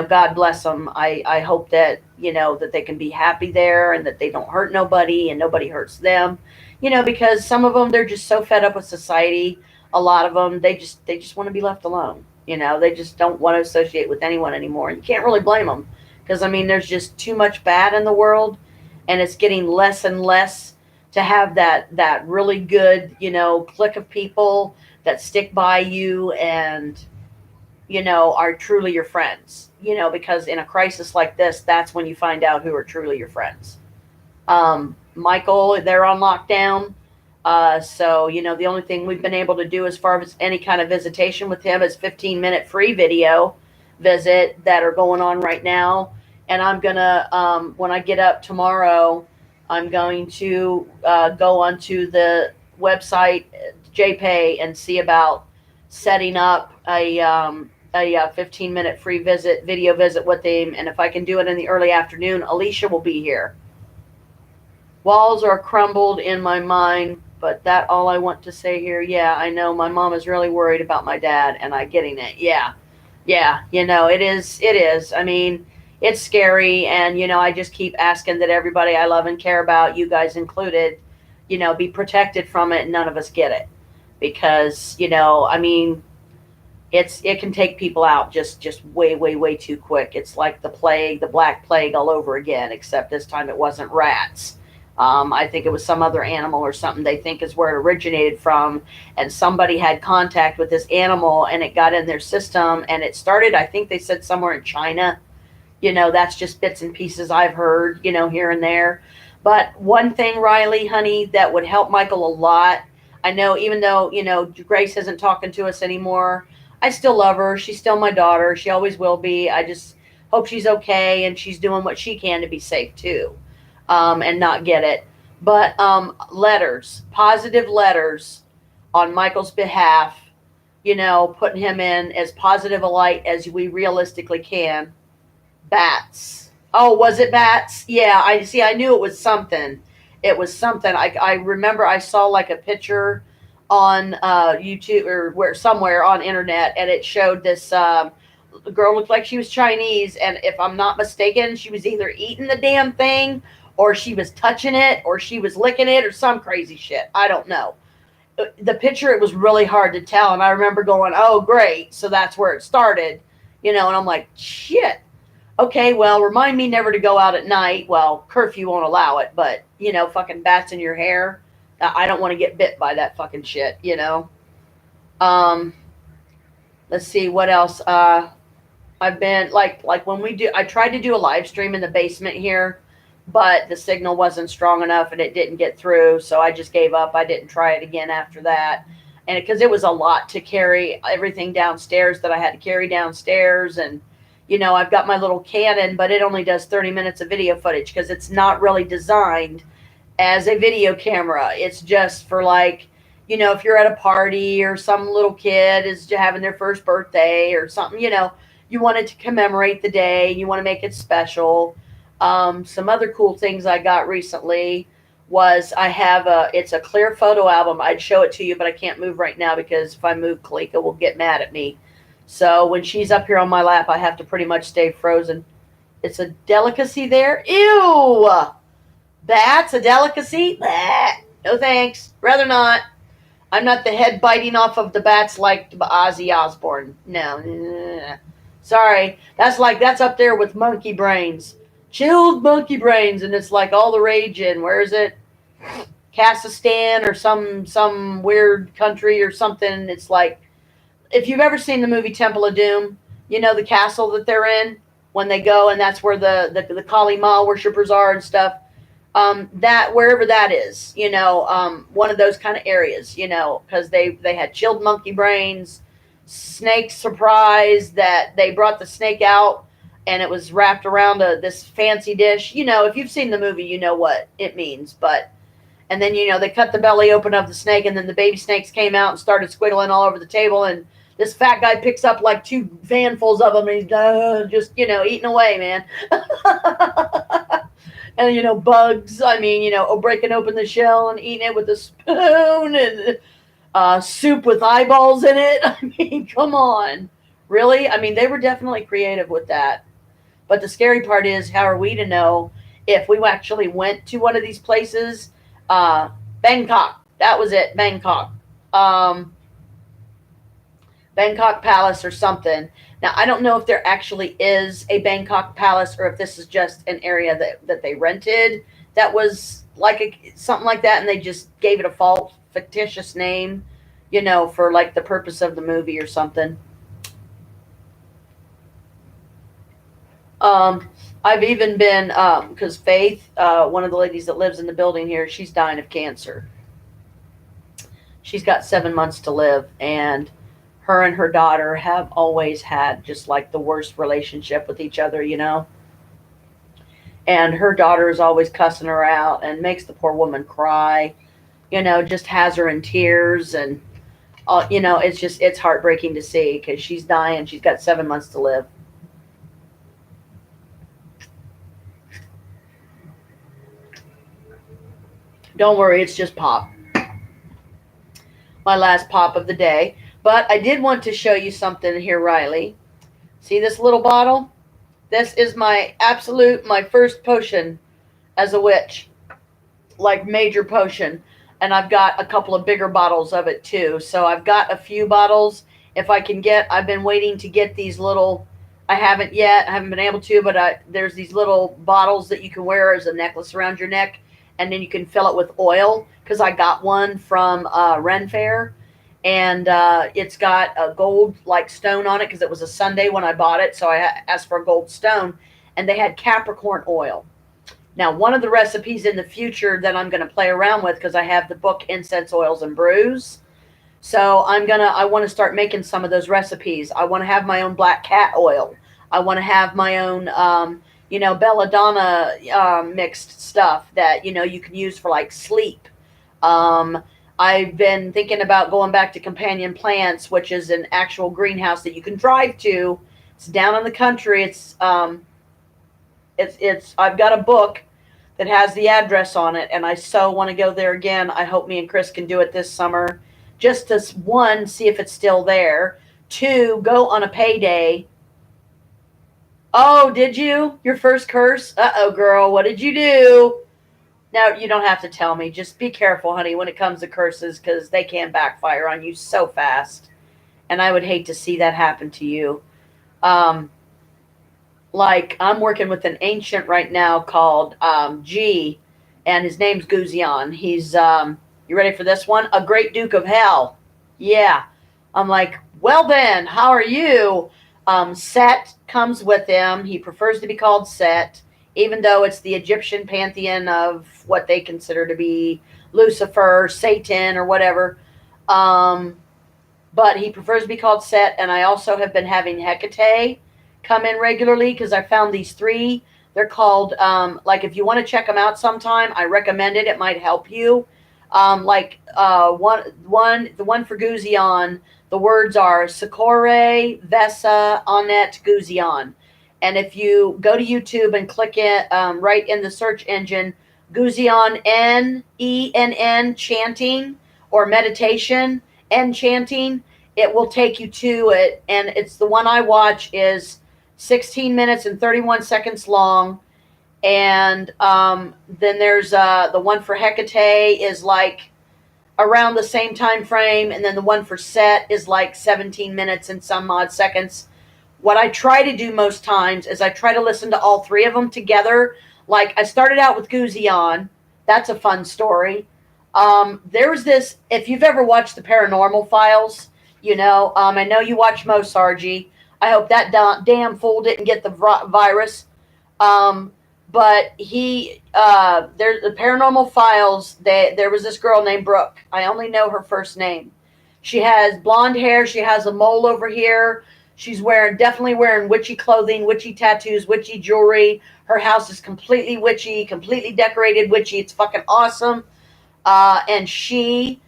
God bless them. I hope that, that they can be happy there and that they don't hurt nobody and nobody hurts them, because some of them, they're just so fed up with society. A lot of them, they just want to be left alone. They just don't want to associate with anyone anymore. And you can't really blame them, because, I mean, there's just too much bad in the world, and it's getting less and less to have that really good, clique of people that stick by you and, are truly your friends, because in a crisis like this, that's when you find out who are truly your friends. Michael, they're on lockdown. So, the only thing we've been able to do as far as any kind of visitation with him is 15-minute free video visit that are going on right now. And I'm going to, when I get up tomorrow, I'm going to go onto the website, JPay, and see about setting up a 15-minute free video visit with him. And if I can do it in the early afternoon, Alicia will be here. Walls are crumbled in my mind, but that all I want to say here. Yeah, I know my mom is really worried about my dad, and I getting it. Yeah, it is. I mean, it's scary, and I just keep asking that everybody I love and care about, you guys included, be protected from it, and none of us get it, because I mean, it can take people out just way too quick. It's like the plague, the Black Plague all over again, except this time it wasn't rats. I think it was some other animal or something they think is where it originated from, and somebody had contact with this animal and it got in their system, and it started, I think they said, somewhere in China. That's just bits and pieces I've heard, here and there. But one thing, Riley, honey, that would help Michael a lot. I know, even though, Grace isn't talking to us anymore, I still love her. She's still my daughter. She always will be. I just hope she's okay and she's doing what she can to be safe too, and not get it. But letters, positive letters on Michael's behalf, putting him in as positive a light as we realistically can. Bats. Oh, was it bats? Yeah, I see. I knew it was something. It was something. I remember I saw like a picture on YouTube or where somewhere on internet, and it showed this girl looked like she was Chinese, and if I'm not mistaken, she was either eating the damn thing, or she was touching it, or she was licking it, or some crazy shit. I don't know. The picture, it was really hard to tell, and I remember going, "Oh, great!" So that's where it started, and I'm like, "Shit." Okay, well, remind me never to go out at night. Well, curfew won't allow it, but fucking bats in your hair. I don't want to get bit by that fucking shit. Um, let's see what else. I've been like when we do. I tried to do a live stream in the basement here, but the signal wasn't strong enough and it didn't get through. So I just gave up. I didn't try it again after that, and because it was a lot to carry everything downstairs that I had to carry downstairs, and I've got my little Canon, but it only does 30 minutes of video footage because it's not really designed as a video camera. It's just for if you're at a party or some little kid is having their first birthday or something, you want it to commemorate the day. You want to make it special. Some other cool things I got recently was it's a clear photo album. I'd show it to you, but I can't move right now because if I move, Kalika will get mad at me. So when she's up here on my lap, I have to pretty much stay frozen. It's a delicacy there. Ew! That's a delicacy? Blah. No thanks. Rather not. I'm not the head biting off of the bats like Ozzy Osbourne. No. Sorry. That's up there with monkey brains. Chilled monkey brains, and it's like all the rage in, where is it? Kazakhstan or some weird country or something. It's like, if you've ever seen the movie Temple of Doom, the castle that they're in when they go, and that's where the Kali Ma worshippers are and stuff. That wherever that is, one of those kind of areas, because they had chilled monkey brains, snake surprise that they brought the snake out and it was wrapped around this fancy dish. If you've seen the movie, you know what it means. But and then they cut the belly open of the snake, and then the baby snakes came out and started squiggling all over the table, and this fat guy picks up like 2 fanfuls of them, and he's just eating away, man. And bugs. I mean, breaking open the shell and eating it with a spoon, and soup with eyeballs in it. I mean, come on, really? I mean, they were definitely creative with that. But the scary part is, how are we to know if we actually went to one of these places? Bangkok. That was it. Bangkok. Bangkok Palace or something. Now, I don't know if there actually is a Bangkok Palace or if this is just an area that they rented that was something like that, and they just gave it a false, fictitious name, for the purpose of the movie or something. I've even been, because Faith, one of the ladies that lives in the building here, she's dying of cancer. She's got 7 months to live, and her and her daughter have always had just the worst relationship with each other, And her daughter is always cussing her out and makes the poor woman cry, just has her in tears. And, it's heartbreaking to see because she's dying. She's got 7 months to live. Don't worry, it's just pop. My last pop of the day. But I did want to show you something here, Riley. See this little bottle? This is my first potion as a witch. Major potion. And I've got a couple of bigger bottles of it too. So I've got a few bottles. If I can I've been waiting to get these little, I haven't yet. I haven't been able to, but there's these little bottles that you can wear as a necklace around your neck. And then you can fill it with oil, because I got one from Ren Fair, and it's got a gold stone on it because it was a Sunday when I bought it, so I asked for a gold stone, and they had Capricorn oil. Now, one of the recipes in the future that I'm going to play around with, because I have the book Incense Oils and Brews, so I want to start making some of those recipes. I want to have my own black cat oil. I want to have my own, belladonna mixed stuff that, you can use for like sleep. Um, I've been thinking about going back to Companion Plants, which is an actual greenhouse that you can drive to. It's down in the country. It's I've got a book that has the address on it, and I so want to go there again. I hope me and Chris can do it this summer, just to one, see if it's still there. Two, go on a payday. Oh, did you? Your first curse? Uh-oh, girl. What did you do? Now, you don't have to tell me. Just be careful, honey, when it comes to curses, because they can backfire on you so fast. And I would hate to see that happen to you. Um, like, I'm working with an ancient right now called G, and his name's Guzion. He's, you ready for this one? A great Duke of Hell. Yeah. I'm like, well then, how are you? Set comes with him. He prefers to be called Set, even though it's the Egyptian pantheon of what they consider to be Lucifer, Satan, or whatever. But he prefers to be called Set, and I also have been having Hecate come in regularly because I found these three. They're called, like, if you want to check them out sometime, I recommend it. It might help you. The one for Guzion, the words are Socorre, Vesa, Anet, Guzion. And if you go to YouTube and click it right in the search engine, Guzion, Nenn, chanting or meditation, and chanting, it will take you to it. And it's the one I watch is 16 minutes and 31 seconds long. And then there's the one for Hecate is like around the same time frame, and then the one for Set is like 17 minutes and some odd seconds. What I try to do most times is I try to listen to all three of them together. Like, I started out with Guzion. That's a fun story. There was this, if you've ever watched the Paranormal Files, I know you watch Mosargy. I hope that damn fool didn't get the virus. But there's the Paranormal Files. There was this girl named Brooke. I only know her first name. She has blonde hair. She has a mole over here. She's definitely wearing witchy clothing, witchy tattoos, witchy jewelry. Her house is completely witchy, completely decorated witchy. It's fucking awesome. And she,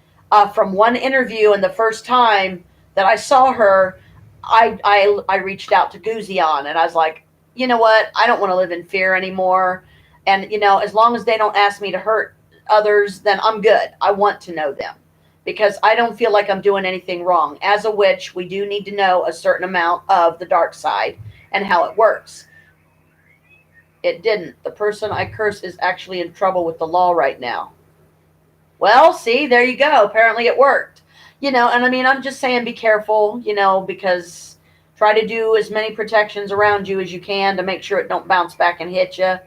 from one interview and the first time that I saw her, I reached out to Guzion and I was like, you know what? I don't want to live in fear anymore. And, as long as they don't ask me to hurt others, then I'm good. I want to know them because I don't feel like I'm doing anything wrong. As a witch, we do need to know a certain amount of the dark side and how it works. It didn't. The person I curse is actually in trouble with the law right now. Well, see, there you go. Apparently it worked. And I mean, I'm just saying be careful, because try to do as many protections around you as you can to make sure it don't bounce back and hit you.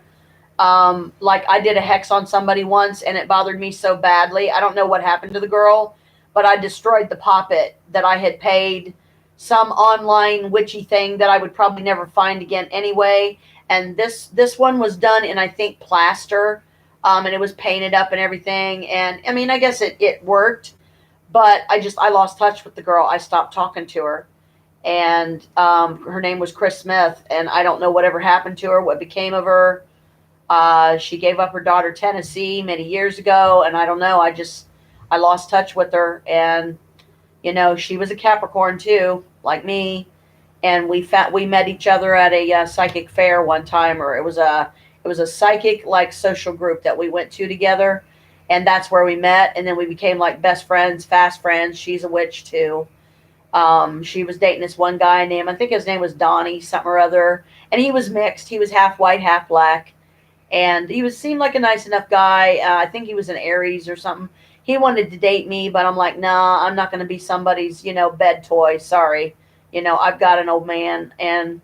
Like I did a hex on somebody once and it bothered me so badly. I don't know what happened to the girl, but I destroyed the poppet that I had paid some online witchy thing that I would probably never find again anyway. And this one was done in, I think, plaster. And it was painted up and everything. And I mean, I guess it worked, but I lost touch with the girl. I stopped talking to her. And her name was Chris Smith, and I don't know whatever happened to her, what became of her. She gave up her daughter Tennessee many years ago, and I don't know. I lost touch with her, and she was a Capricorn too, like me, and we met each other at a psychic fair one time, or it was a psychic like social group that we went to together, and that's where we met, and then we became like best friends, fast friends. She's a witch too. She was dating this one guy named, I think his name was Donnie, something or other. And he was mixed. He was half white, half black. And seemed like a nice enough guy. I think he was an Aries or something. He wanted to date me, but I'm like, nah, I'm not going to be somebody's, bed toy. Sorry. I've got an old man. And,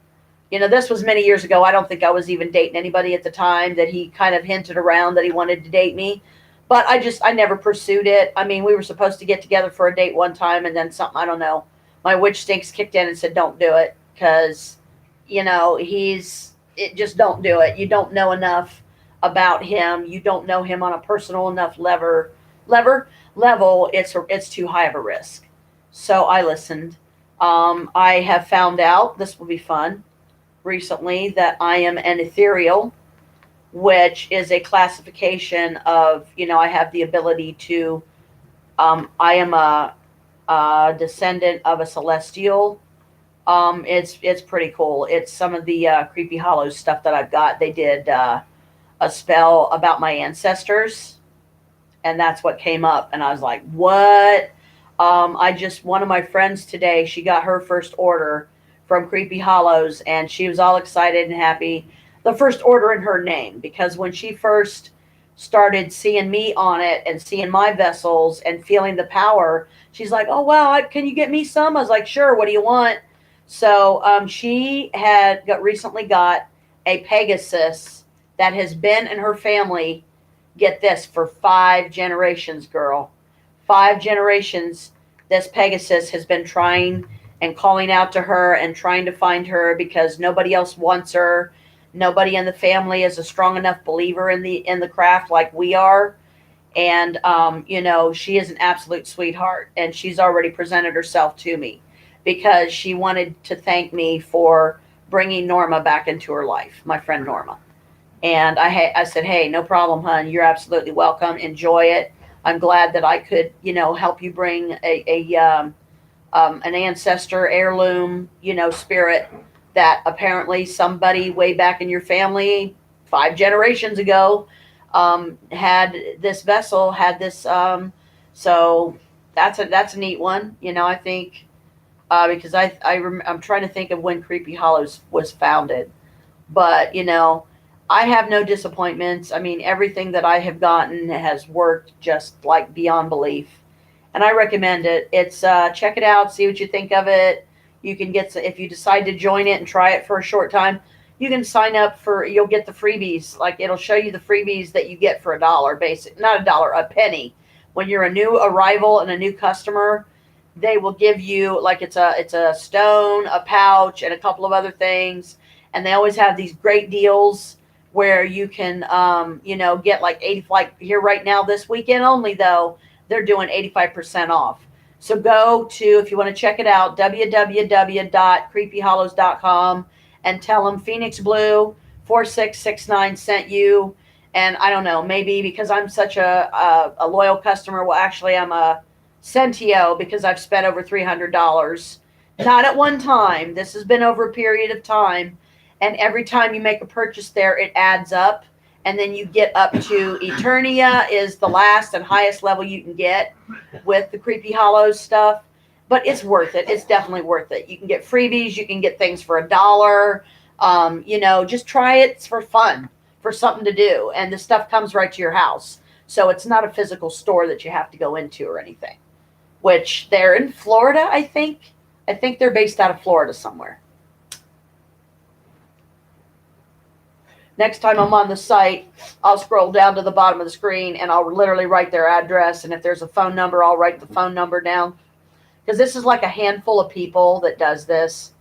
this was many years ago. I don't think I was even dating anybody at the time that he kind of hinted around that he wanted to date me. But I never pursued it. I mean, we were supposed to get together for a date one time and then something, I don't know. My witch stinks kicked in and said, don't do it. Because, just don't do it. You don't know enough about him. You don't know him on a personal enough level. It's too high of a risk. So I listened. I have found out, this will be fun. recently that I am an ethereal, which is a classification of, I have the ability to, I am a descendant of a celestial. It's pretty cool. It's some of the Creepy Hollows stuff that I've got. They did a spell about my ancestors, and that's what came up. And I was like, what? One of my friends today, she got her first order from Creepy Hollows, and she was all excited and happy. The first order in her name, because when she first started seeing me on it and seeing my vessels and feeling the power, she's like, oh, wow, can you get me some? I was like, sure, what do you want? So she recently got a Pegasus that has been in her family, get this, for 5 generations, girl. 5 generations, this Pegasus has been trying and calling out to her and trying to find her because nobody else wants her. Nobody in the family is a strong enough believer in the craft like we are. And, she is an absolute sweetheart. And she's already presented herself to me because she wanted to thank me for bringing Norma back into her life, my friend Norma. And I said, hey, no problem, hon. You're absolutely welcome. Enjoy it. I'm glad that I could, help you bring an ancestor heirloom, spirit that apparently somebody way back in your family 5 generations ago had this vessel, had this. So that's a neat one, I think, because I'm trying to think of when Creepy Hollows was founded, but I have no disappointments. I mean, everything that I have gotten has worked just like beyond belief. And I recommend it. It's check it out, see what you think of it. You can if you decide to join it and try it for a short time, you can sign up you'll get the freebies. Like it'll show you the freebies that you get for $1, not $1, a penny. When you're a new arrival and a new customer, they will give you like it's a stone, a pouch, and a couple of other things. And they always have these great deals where you can, get like 80, like here right now, this weekend only though, they're doing 85% off. So go to, if you want to check it out, www.creepyhollows.com and tell them Phoenix Blue 4669 sent you. And I don't know, maybe because I'm such a loyal customer, well, actually I'm a Centio because I've spent over $300. Not at one time. This has been over a period of time. And every time you make a purchase there, it adds up. And then you get up to Eternia is the last and highest level you can get with the Creepy Hollows stuff. But it's worth it. It's definitely worth it. You can get freebies. You can get things for $1. Just try it. It's for fun, for something to do. And the stuff comes right to your house. So it's not a physical store that you have to go into or anything. Which they're in Florida, I think. I think they're based out of Florida somewhere. Next time I'm on the site, I'll scroll down to the bottom of the screen and I'll literally write their address. And if there's a phone number, I'll write the phone number down. Because this is like a handful of people that does this.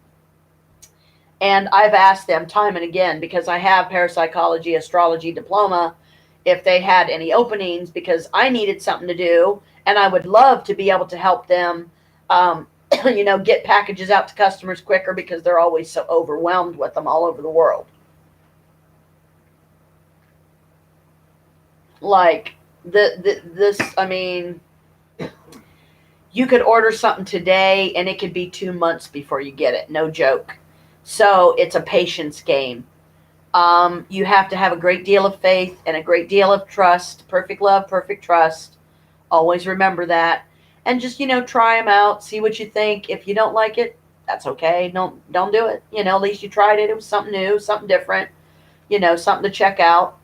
And I've asked them time and again, because I have parapsychology, astrology diploma, if they had any openings, because I needed something to do. And I would love to be able to help them, get packages out to customers quicker because they're always so overwhelmed with them all over the world. Like you could order something today and it could be 2 months before you get it. No joke. So it's a patience game. You have to have a great deal of faith and a great deal of trust. Perfect love, perfect trust. Always remember that. And just, try them out. See what you think. If you don't like it, that's okay. Don't do it. At least you tried it. It was something new, something different. Something to check out.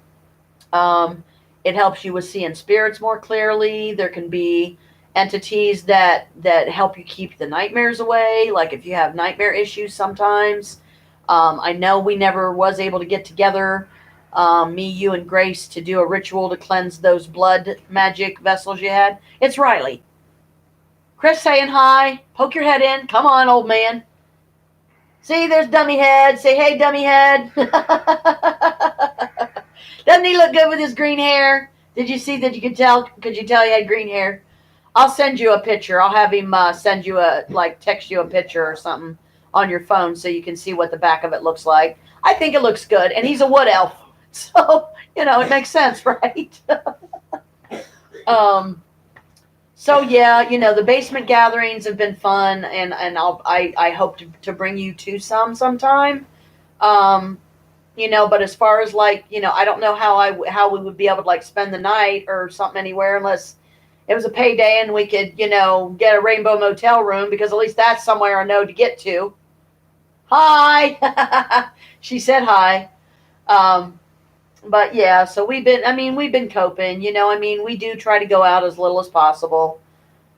It helps you with seeing spirits more clearly. There can be entities that help you keep the nightmares away. Like if you have nightmare issues sometimes. I know we never was able to get together, me, you, and Grace, to do a ritual to cleanse those blood magic vessels you had. It's Riley. Chris saying hi. Poke your head in. Come on, old man. See, there's Dummy Head. Say, hey, Dummy Head. Doesn't he look good with his green hair? Did you see that? Could you tell he had green hair? I'll send you a picture. I'll have him text you a picture or something on your phone so you can see what the back of it looks like. I think it looks good, and he's a wood elf, so it makes sense, right? um, so yeah, the basement gatherings have been fun, and I hope to bring you to some sometime. Um, but as far as like, I don't know how we would be able to like spend the night or something anywhere unless it was a payday and we could, get a Rainbow Motel room, because at least that's somewhere I know to get to. Hi. She said hi. Um, but yeah, so we've been coping, we do try to go out as little as possible.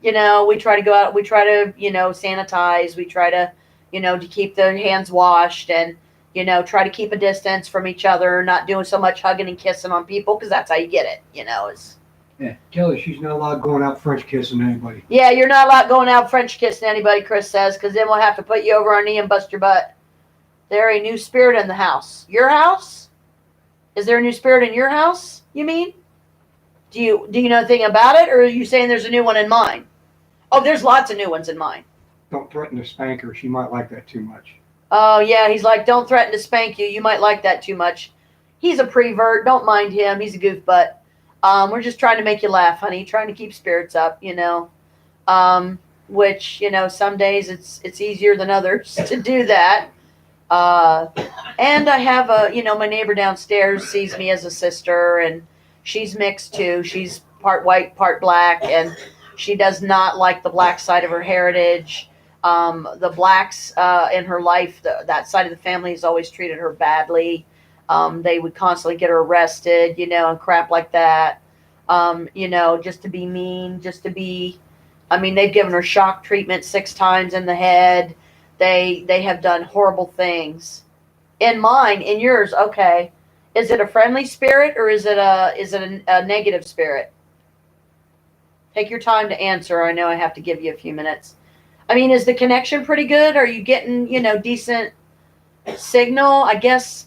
We try to go out, we try to, sanitize, we try to, to keep their hands washed, and, try to keep a distance from each other, not doing so much hugging and kissing on people, because that's how you get it, is. Yeah, tell her she's not allowed going out French kissing anybody. Yeah, you're not allowed going out French kissing anybody, Chris says, because then we'll have to put you over our knee and bust your butt. There a new spirit in the house. Your house? Is there a new spirit in your house, you mean? Do you know anything about it, or are you saying there's a new one in mine? Oh, there's lots of new ones in mine. Don't threaten to spank her. She might like that too much. Oh, yeah, he's like, don't threaten to spank you. You might like that too much. He's a prevert. Don't mind him. He's a goofbutt. We're just trying to make you laugh, honey. Trying to keep spirits up, which, some days it's easier than others to do that. And I have my neighbor downstairs sees me as a sister, and she's mixed too. She's part white, part black, and she does not like the black side of her heritage. The blacks in her life, that side of the family has always treated her badly. They would constantly get her arrested, and crap like that. Just to be mean, they've given her shock treatment 6 times in the head. They have done horrible things. In mine, in yours, okay. Is it a friendly spirit, or is it a negative spirit? Take your time to answer. I know I have to give you a few minutes. Is the connection pretty good? Are you getting, decent signal? I guess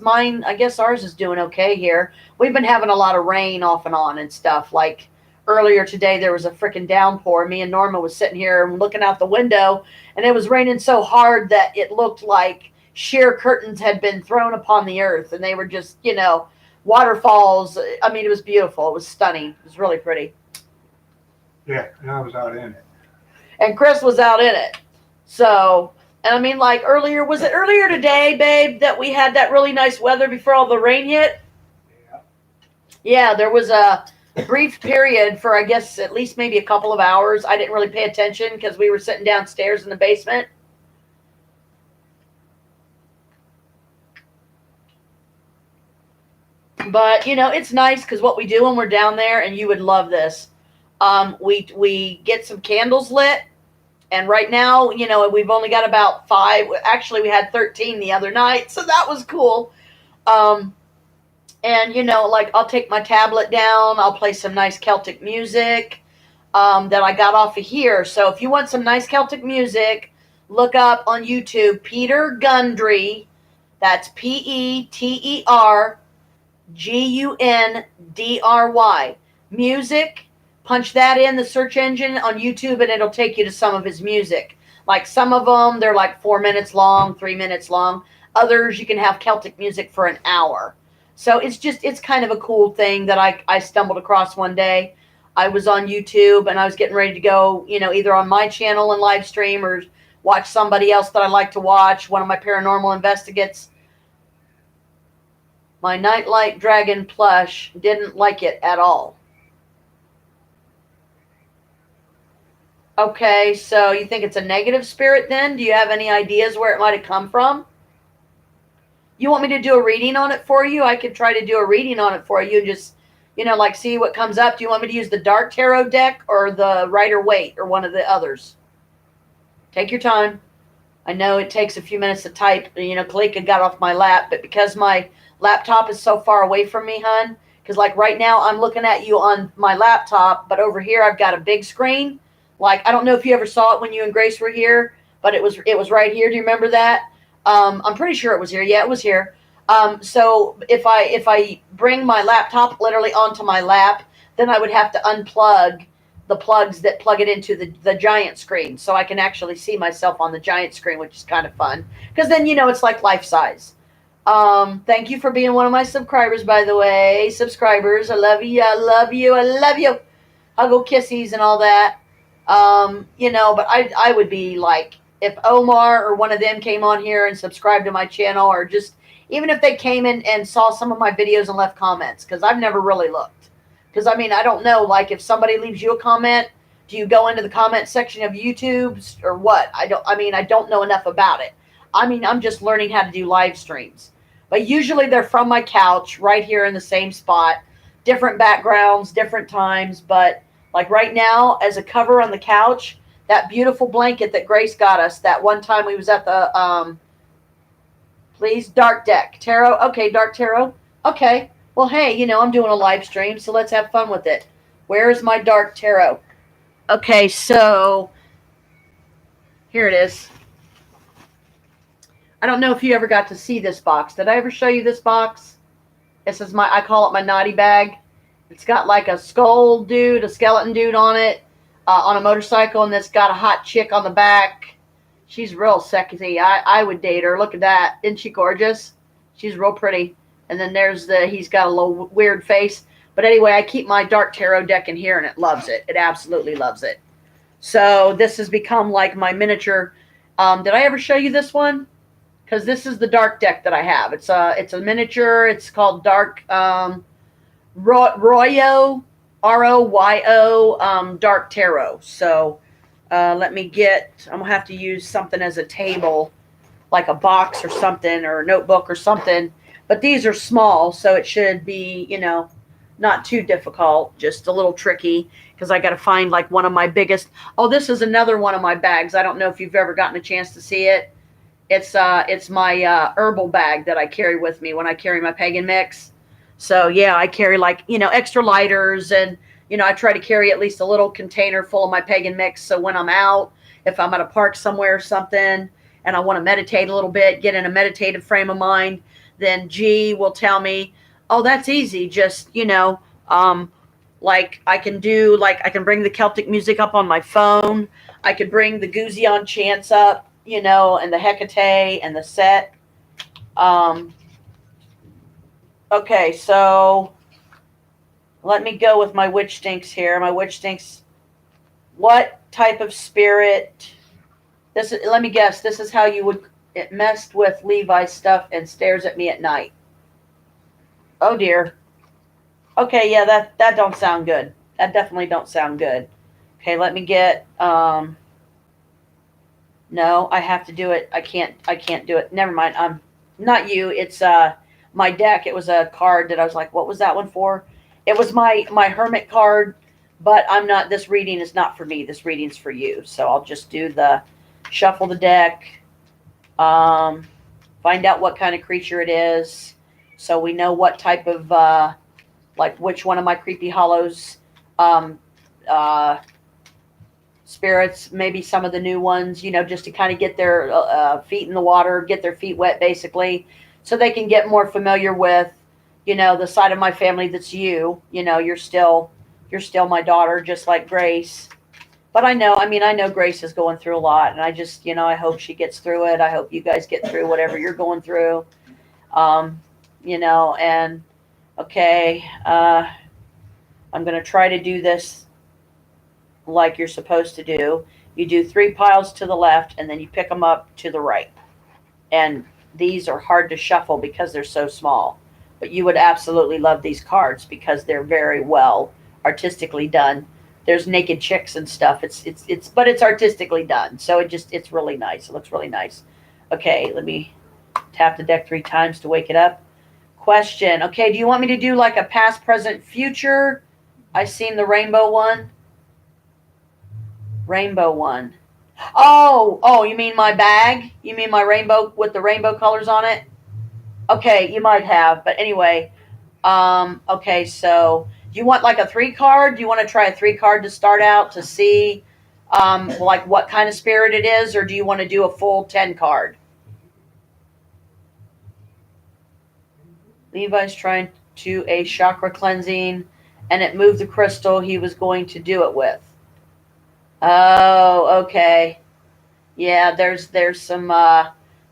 ours is doing okay here. We've been having a lot of rain off and on and stuff. Like earlier today, there was a freaking downpour. Me and Norma was sitting here and looking out the window, and it was raining so hard that it looked like sheer curtains had been thrown upon the earth, and they were just, waterfalls. It was beautiful. It was stunning. It was really pretty. Yeah, and I was out in it. And Chris was out in it. So, and like was it earlier today, babe, that we had that really nice weather before all the rain hit? Yeah. Yeah, there was a brief period for, I guess, at least maybe a couple of hours. I didn't really pay attention because we were sitting downstairs in the basement. But, it's nice because what we do when we're down there, and you would love this, we get some candles lit, and right now, we've only got about 5. Actually, we had 13 the other night, so that was cool. And, like, I'll take my tablet down, I'll play some nice Celtic music that I got off of here. So if you want some nice Celtic music, look up on YouTube Peter Gundry. That's PeterGundry. Music. Punch that in the search engine on YouTube, and it'll take you to some of his music. Like some of them, they're like 4 minutes long, 3 minutes long. Others, you can have Celtic music for an hour. So it's kind of a cool thing that I stumbled across one day. I was on YouTube, and I was getting ready to go, either on my channel and live stream, or watch somebody else that I like to watch, one of my paranormal investigates. My Nightlight Dragon plush didn't like it at all. Okay, so you think it's a negative spirit then? Do you have any ideas where it might have come from? You want me to do a reading on it for you? I could try to do a reading on it for you and just, like see what comes up. Do you want me to use the Dark Tarot deck or the Rider-Waite or one of the others? Take your time. I know it takes a few minutes to type. Kalika got off my lap, but because my laptop is so far away from me, hon, because like right now I'm looking at you on my laptop, but over here I've got a big screen. Like, I don't know if you ever saw it when you and Grace were here, but it was right here. Do you remember that? I'm pretty sure it was here. Yeah, it was here. So if I bring my laptop literally onto my lap, then I would have to unplug the plugs that plug it into the giant screen, so I can actually see myself on the giant screen, which is kind of fun. Because then, it's like life size. Thank you for being one of my subscribers, by the way. Subscribers, I love you, I love you, I love you. Huggle kissies and all that. But I would be like, if Omar or one of them came on here and subscribed to my channel, or just even if they came in and saw some of my videos and left comments, because I've never really looked. Because I don't know, like if somebody leaves you a comment, do you go into the comment section of YouTube or what? I don't know enough about it. I'm just learning how to do live streams. But usually they're from my couch right here in the same spot, different backgrounds, different times. But like right now, as a cover on the couch, that beautiful blanket that Grace got us that one time we was at the, please, Dark Deck. Tarot. Okay, Dark Tarot. Okay. Well, hey, I'm doing a live stream, so let's have fun with it. Where is my Dark Tarot? Okay, so here it is. I don't know if you ever got to see this box. Did I ever show you this box? This is I call it my naughty bag. It's got like a skull dude, a skeleton dude on it, on a motorcycle, and it's got a hot chick on the back. She's real sexy. I would date her. Look at that. Isn't she gorgeous? She's real pretty. And then he's got a little weird face. But anyway, I keep my Dark Tarot deck in here, and it loves it. It absolutely loves it. So this has become like my miniature. Did I ever show you this one? Because this is the dark deck that I have. It's a miniature. It's called Dark Royo, ROYO, Dark Tarot. So let me I'm gonna have to use something as a table, like a box or something, or a notebook or something. But these are small, so it should be, not too difficult, just a little tricky, because I got to find like one of my biggest. Oh, this is another one of my bags. I don't know if you've ever gotten a chance to see it. It's my herbal bag that I carry with me when I carry my pagan mix. So yeah, I carry like, extra lighters, and, I try to carry at least a little container full of my pagan mix. So when I'm out, if I'm at a park somewhere or something, and I want to meditate a little bit, get in a meditative frame of mind, then G will tell me, oh, that's easy. Just, like I can bring the Celtic music up on my phone. I could bring the Guzzion chants up, and the Hecate and the Set. Okay, so let me go with my witch stinks here. My witch stinks. What type of spirit? Let me guess. This is how you would. It messed with Levi's stuff and stares at me at night. Oh dear. Okay, yeah, that don't sound good. That definitely don't sound good. Okay, let me get. No, I have to do it. I can't do it. Never mind. Not you. It's my deck. It was a card that I was like, what was that one for? It was my hermit card, but I'm not. This reading is not for me. This reading's for you. So I'll just do the shuffle the deck. Find out what kind of creature it is, so we know what type of like which one of my creepy hollows spirits, maybe some of the new ones, just to kind of get their feet in the water, get their feet wet basically, so they can get more familiar with the side of my family that's you're still my daughter, just like Grace. But I know Grace is going through a lot, and I just, I hope she gets through it. I hope you guys get through whatever you're going through. And okay, I'm going to try to do this like you're supposed to do. You do 3 piles to the left, and then you pick them up to the right. And these are hard to shuffle because they're so small. But you would absolutely love these cards because they're very well artistically done. There's naked chicks and stuff. But it's artistically done. So it's really nice. It looks really nice. Okay, let me tap the deck 3 times to wake it up. Question. Okay, do you want me to do like a past, present, future? I seen the rainbow one. Rainbow one. Oh, you mean my bag? You mean my rainbow with the rainbow colors on it? Okay, you might have. But anyway, okay, so do you want like a 3 card? Do you want to try a 3 card to start out to see like what kind of spirit it is, or do you want to do a full 10 card? Levi's trying to a chakra cleansing, and it moved the crystal he was going to do it with. Oh, okay. Yeah, there's some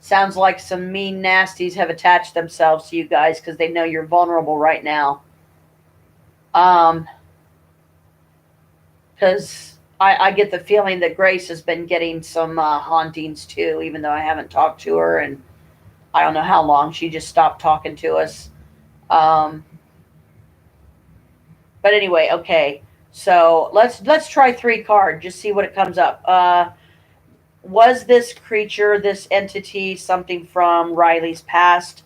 sounds like some mean nasties have attached themselves to you guys because they know you're vulnerable right now. Um, because I get the feeling that Grace has been getting some hauntings too, even though I haven't talked to her and I don't know how long. She just stopped talking to us. Um, but anyway, okay. So let's try 3 card, just see what it comes up. Was this creature, this entity, something from Riley's past?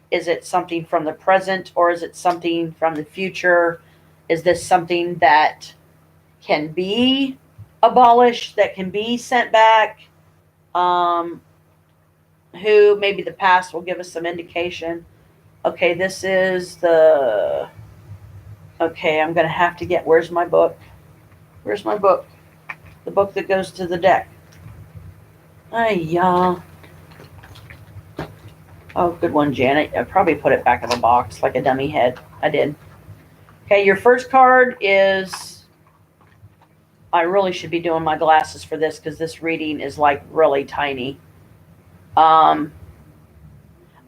Is it something from the present, or is it something from the future? Is this something that can be abolished, that can be sent back? Um, who maybe the past will give us some indication. Okay, this is the. Okay, I'm gonna have to get. Where's my book? Where's my book? The book that goes to the deck. Yeah. Oh, good one, Janet. I probably put it back in the box like a dummy head. I did. Okay, your first card is. I really should be doing my glasses for this because this reading is like really tiny. Um,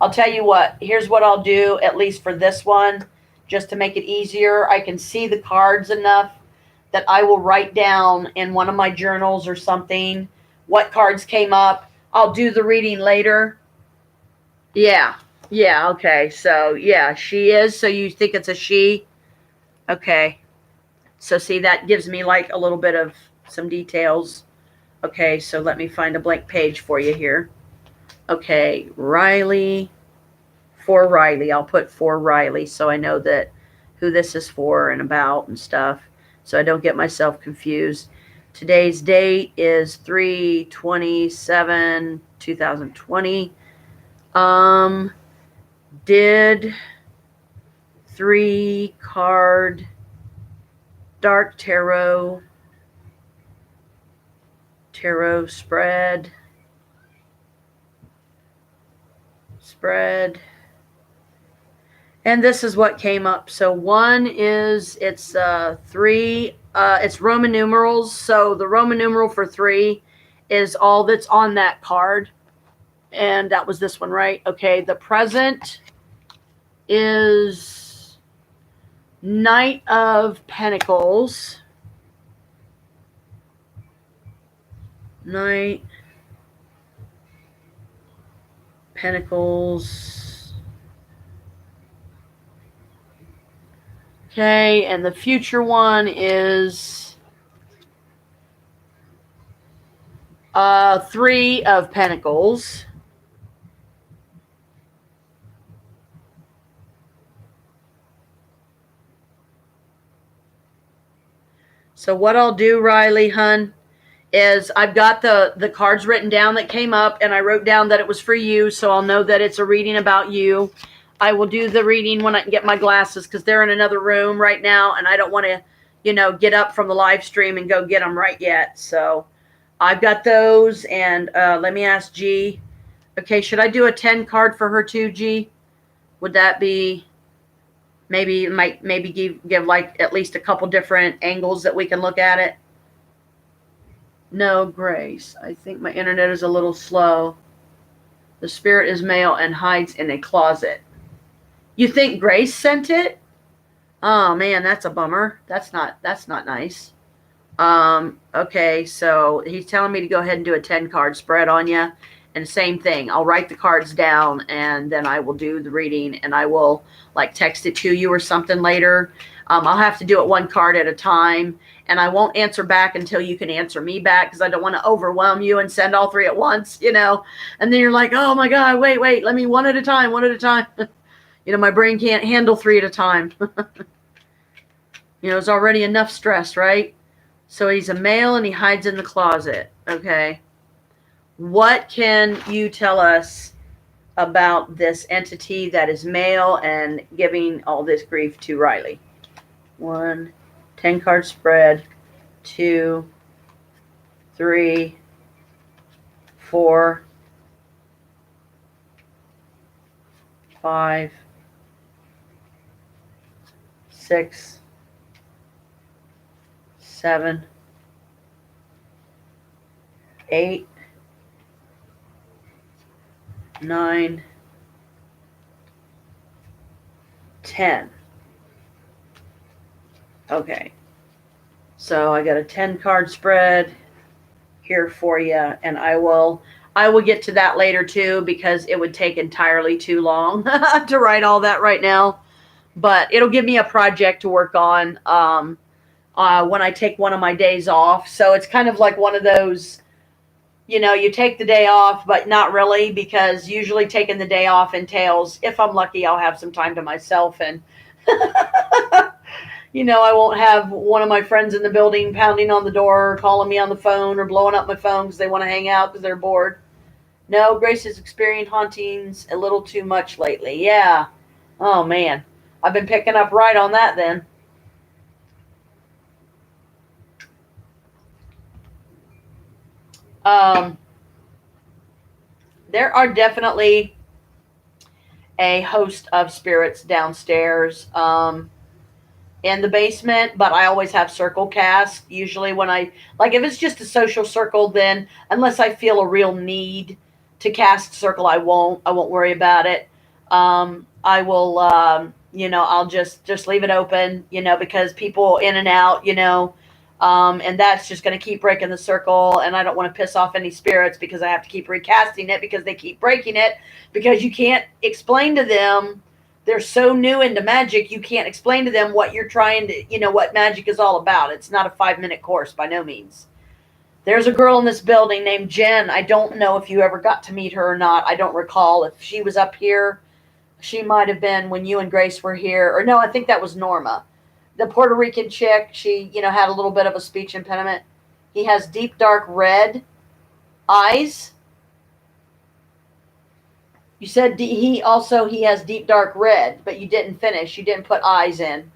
I'll tell you what. Here's what I'll do, at least for this one, just to make it easier. I can see the cards enough that I will write down in one of my journals or something what cards came up. I'll do the reading later. Yeah. Yeah. Okay. So, yeah, she is. So you think it's a she? Okay. So, see, that gives me like a little bit of some details. Okay. So, let me find a blank page for you here. Okay. Riley. For Riley. I'll put for Riley so I know that who this is for and about and stuff so I don't get myself confused. Today's date is 3/27/2020. Did 3 card dark tarot spread. And this is what came up. So one is it's 3. It's Roman numerals. So the Roman numeral for 3 is all that's on that card, and that was this one, right? Okay. The present is Knight of Pentacles. Knight Pentacles. Okay, and the future one is 3 of Pentacles. So what I'll do, Riley, hun, is I've got the cards written down that came up, and I wrote down that it was for you, so I'll know that it's a reading about you. I will do the reading when I can get my glasses because they're in another room right now, and I don't want to, get up from the live stream and go get them right yet. So I've got those, and let me ask G. Okay, should I do a 10 card for her too, G? Would that be maybe give like at least a couple different angles that we can look at it? No, Grace. I think my internet is a little slow. The spirit is male and hides in a closet. You think Grace sent it? Oh man, that's a bummer. That's not nice. Okay, so he's telling me to go ahead and do a 10 card spread on you. And same thing, I'll write the cards down and then I will do the reading and I will like text it to you or something later. I'll have to do it 1 card at a time, and I won't answer back until you can answer me back because I don't want to overwhelm you and send all 3 at once, and then you're like, oh my God, wait, let me one at a time. My brain can't handle 3 at a time. It's already enough stress, right? So he's a male and he hides in the closet. Okay. What can you tell us about this entity that is male and giving all this grief to Riley? 1, 10 card spread. 2, 3, 4, 5, 6, 7, 8, 9, 10. Okay. So I got a 10 card spread here for you, and I will get to that later too, because it would take entirely too long to write all that right now. But it'll give me a project to work on when I take one of my days off. So it's kind of like one of those, you take the day off, but not really, because usually taking the day off entails, if I'm lucky, I'll have some time to myself, and I won't have one of my friends in the building pounding on the door, or calling me on the phone, or blowing up my phone because they want to hang out because they're bored. No, Grace has experienced hauntings a little too much lately. Yeah. Oh, man. I've been picking up right on that then. Um, there are definitely a host of spirits downstairs in the basement, but I always have circle cast. Usually when if it's just a social circle, then unless I feel a real need to cast circle, I won't worry about it. I will, I'll just leave it open, because people in and out, and that's just going to keep breaking the circle. And I don't want to piss off any spirits, because I have to keep recasting it, because they keep breaking it, because you can't explain to them. They're so new into magic, you can't explain to them what you're trying to, what magic is all about. It's not a 5-minute course by no means. There's a girl in this building named Jen. I don't know if you ever got to meet her or not. I don't recall if she was up here. She might have been when you and Grace were here. Or no, I think that was Norma. The Puerto Rican chick, she, had a little bit of a speech impediment. He has deep, dark red eyes. You said he has deep dark red, but you didn't finish. You didn't put eyes in.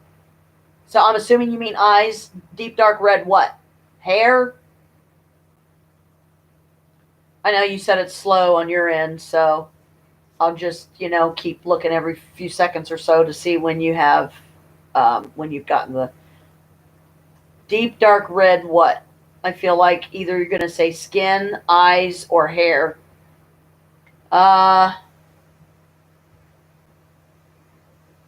So I'm assuming you mean eyes, deep dark red what? Hair? I know you said it's slow on your end, so I'll just, keep looking every few seconds or so to see when you have, when you've gotten the deep dark red what? I feel like either you're going to say skin, eyes, or hair.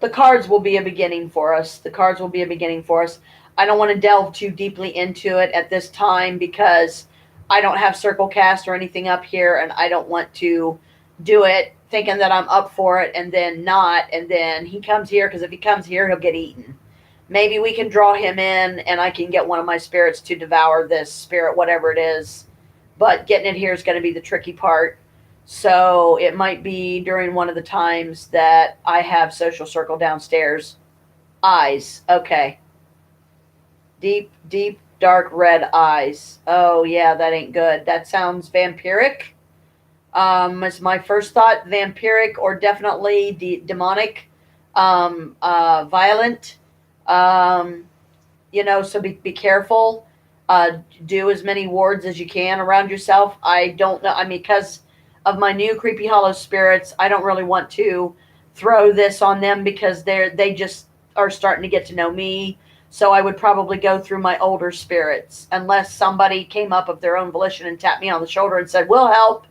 The cards will be a beginning for us. I don't want to delve too deeply into it at this time, because I don't have circle cast or anything up here, and I don't want to do it thinking that I'm up for it and then not, and then he comes here, because if he comes here, he'll get eaten. Maybe we can draw him in, and I can get one of my spirits to devour this spirit, whatever it is. But getting it here is going to be the tricky part. So it might be during one of the times that I have social circle downstairs. Eyes. Okay. Deep, deep, dark red eyes. Oh, yeah, that ain't good. That sounds vampiric. Is my first thought vampiric, or definitely demonic, violent. So be careful. Do as many wards as you can around yourself. I don't know. I mean, because of my new Creepy Hollow spirits, I don't really want to throw this on them, because they just are starting to get to know me. So I would probably go through my older spirits, unless somebody came up of their own volition and tapped me on the shoulder and said, "We'll help."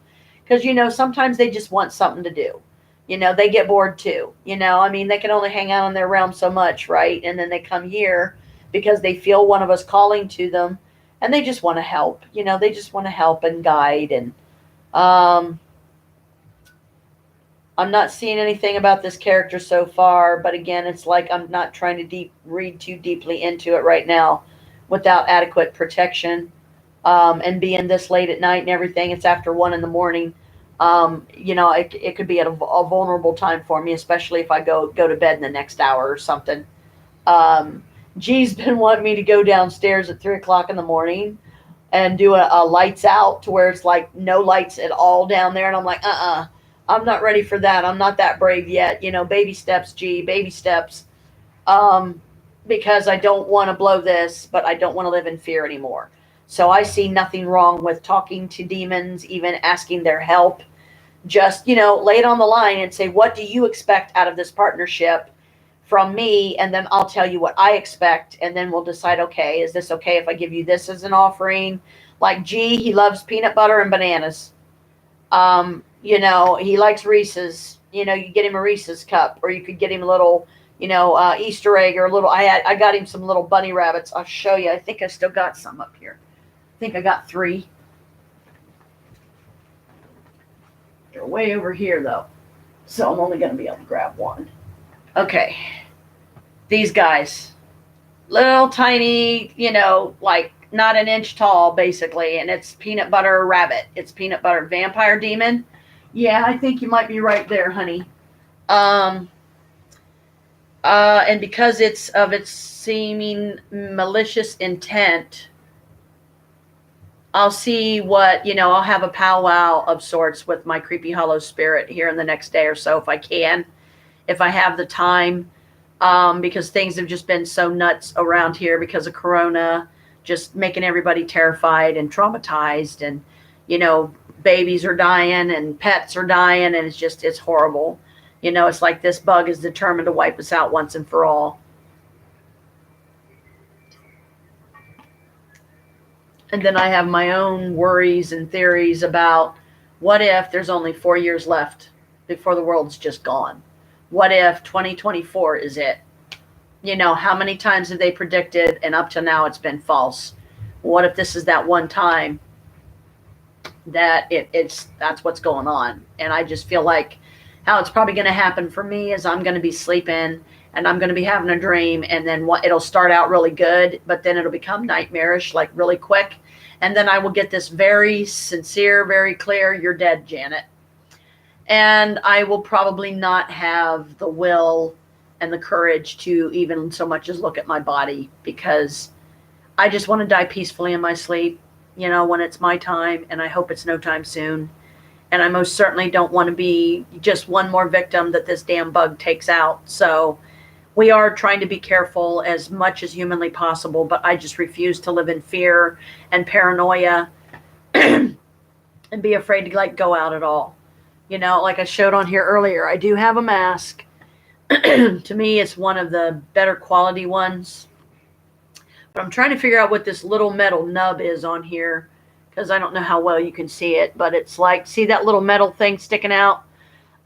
Because, sometimes they just want something to do. They get bored too. I mean, they can only hang out in their realm so much, right? And then they come here because they feel one of us calling to them, and they just want to help. They just want to help and guide. And I'm not seeing anything about this character so far, but again, it's like I'm not trying to read too deeply into it right now without adequate protection. And being this late at night and everything, it's after 1 a.m. It could be at a vulnerable time for me, especially if I go to bed in the next hour or something. G's been wanting me to go downstairs at 3 o'clock in the morning and do a lights out, to where it's like no lights at all down there. And I'm like, I'm not ready for that. I'm not that brave yet. Baby steps, G, baby steps. Because I don't want to blow this, but I don't want to live in fear anymore. So I see nothing wrong with talking to demons, even asking their help. Just, lay it on the line and say, what do you expect out of this partnership from me? And then I'll tell you what I expect. And then we'll decide, okay, is this okay if I give you this as an offering? Like G, he loves peanut butter and bananas. He likes Reese's. You get him a Reese's cup, or you could get him a little, Easter egg, or a little. I got him some little bunny rabbits. I'll show you. I think I still got some up here. I think I got 3. They're way over here though, so I'm only going to be able to grab 1. Okay, these guys, little tiny, like not an inch tall, basically, and it's peanut butter rabbit. It's peanut butter vampire demon. Yeah, I think you might be right there, honey. And because it's of its seeming malicious intent, I'll see what, I'll have a powwow of sorts with my creepy hollow spirit here in the next day or so, if I can, if I have the time, because things have just been so nuts around here because of Corona, just making everybody terrified and traumatized, and, babies are dying and pets are dying, and it's horrible. It's like this bug is determined to wipe us out once and for all. And then I have my own worries and theories about what if there's only 4 years left before the world's just gone? What if 2024 is it? How many times have they predicted, and up to now it's been false? What if this is that one time that that's what's going on? And I just feel like how it's probably going to happen for me is I'm going to be sleeping and I'm going to be having a dream, and then it'll start out really good, but then it'll become nightmarish, like really quick. And then I will get this very sincere, very clear, "You're dead, Janet." And I will probably not have the will and the courage to even so much as look at my body, because I just want to die peacefully in my sleep, when it's my time, and I hope it's no time soon. And I most certainly don't want to be just one more victim that this damn bug takes out. So we are trying to be careful as much as humanly possible, but I just refuse to live in fear and paranoia and be afraid to go out at all. Like I showed on here earlier, I do have a mask. To me, it's one of the better quality ones. But I'm trying to figure out what this little metal nub is on here, because I don't know how well you can see it, but it's like, see that little metal thing sticking out?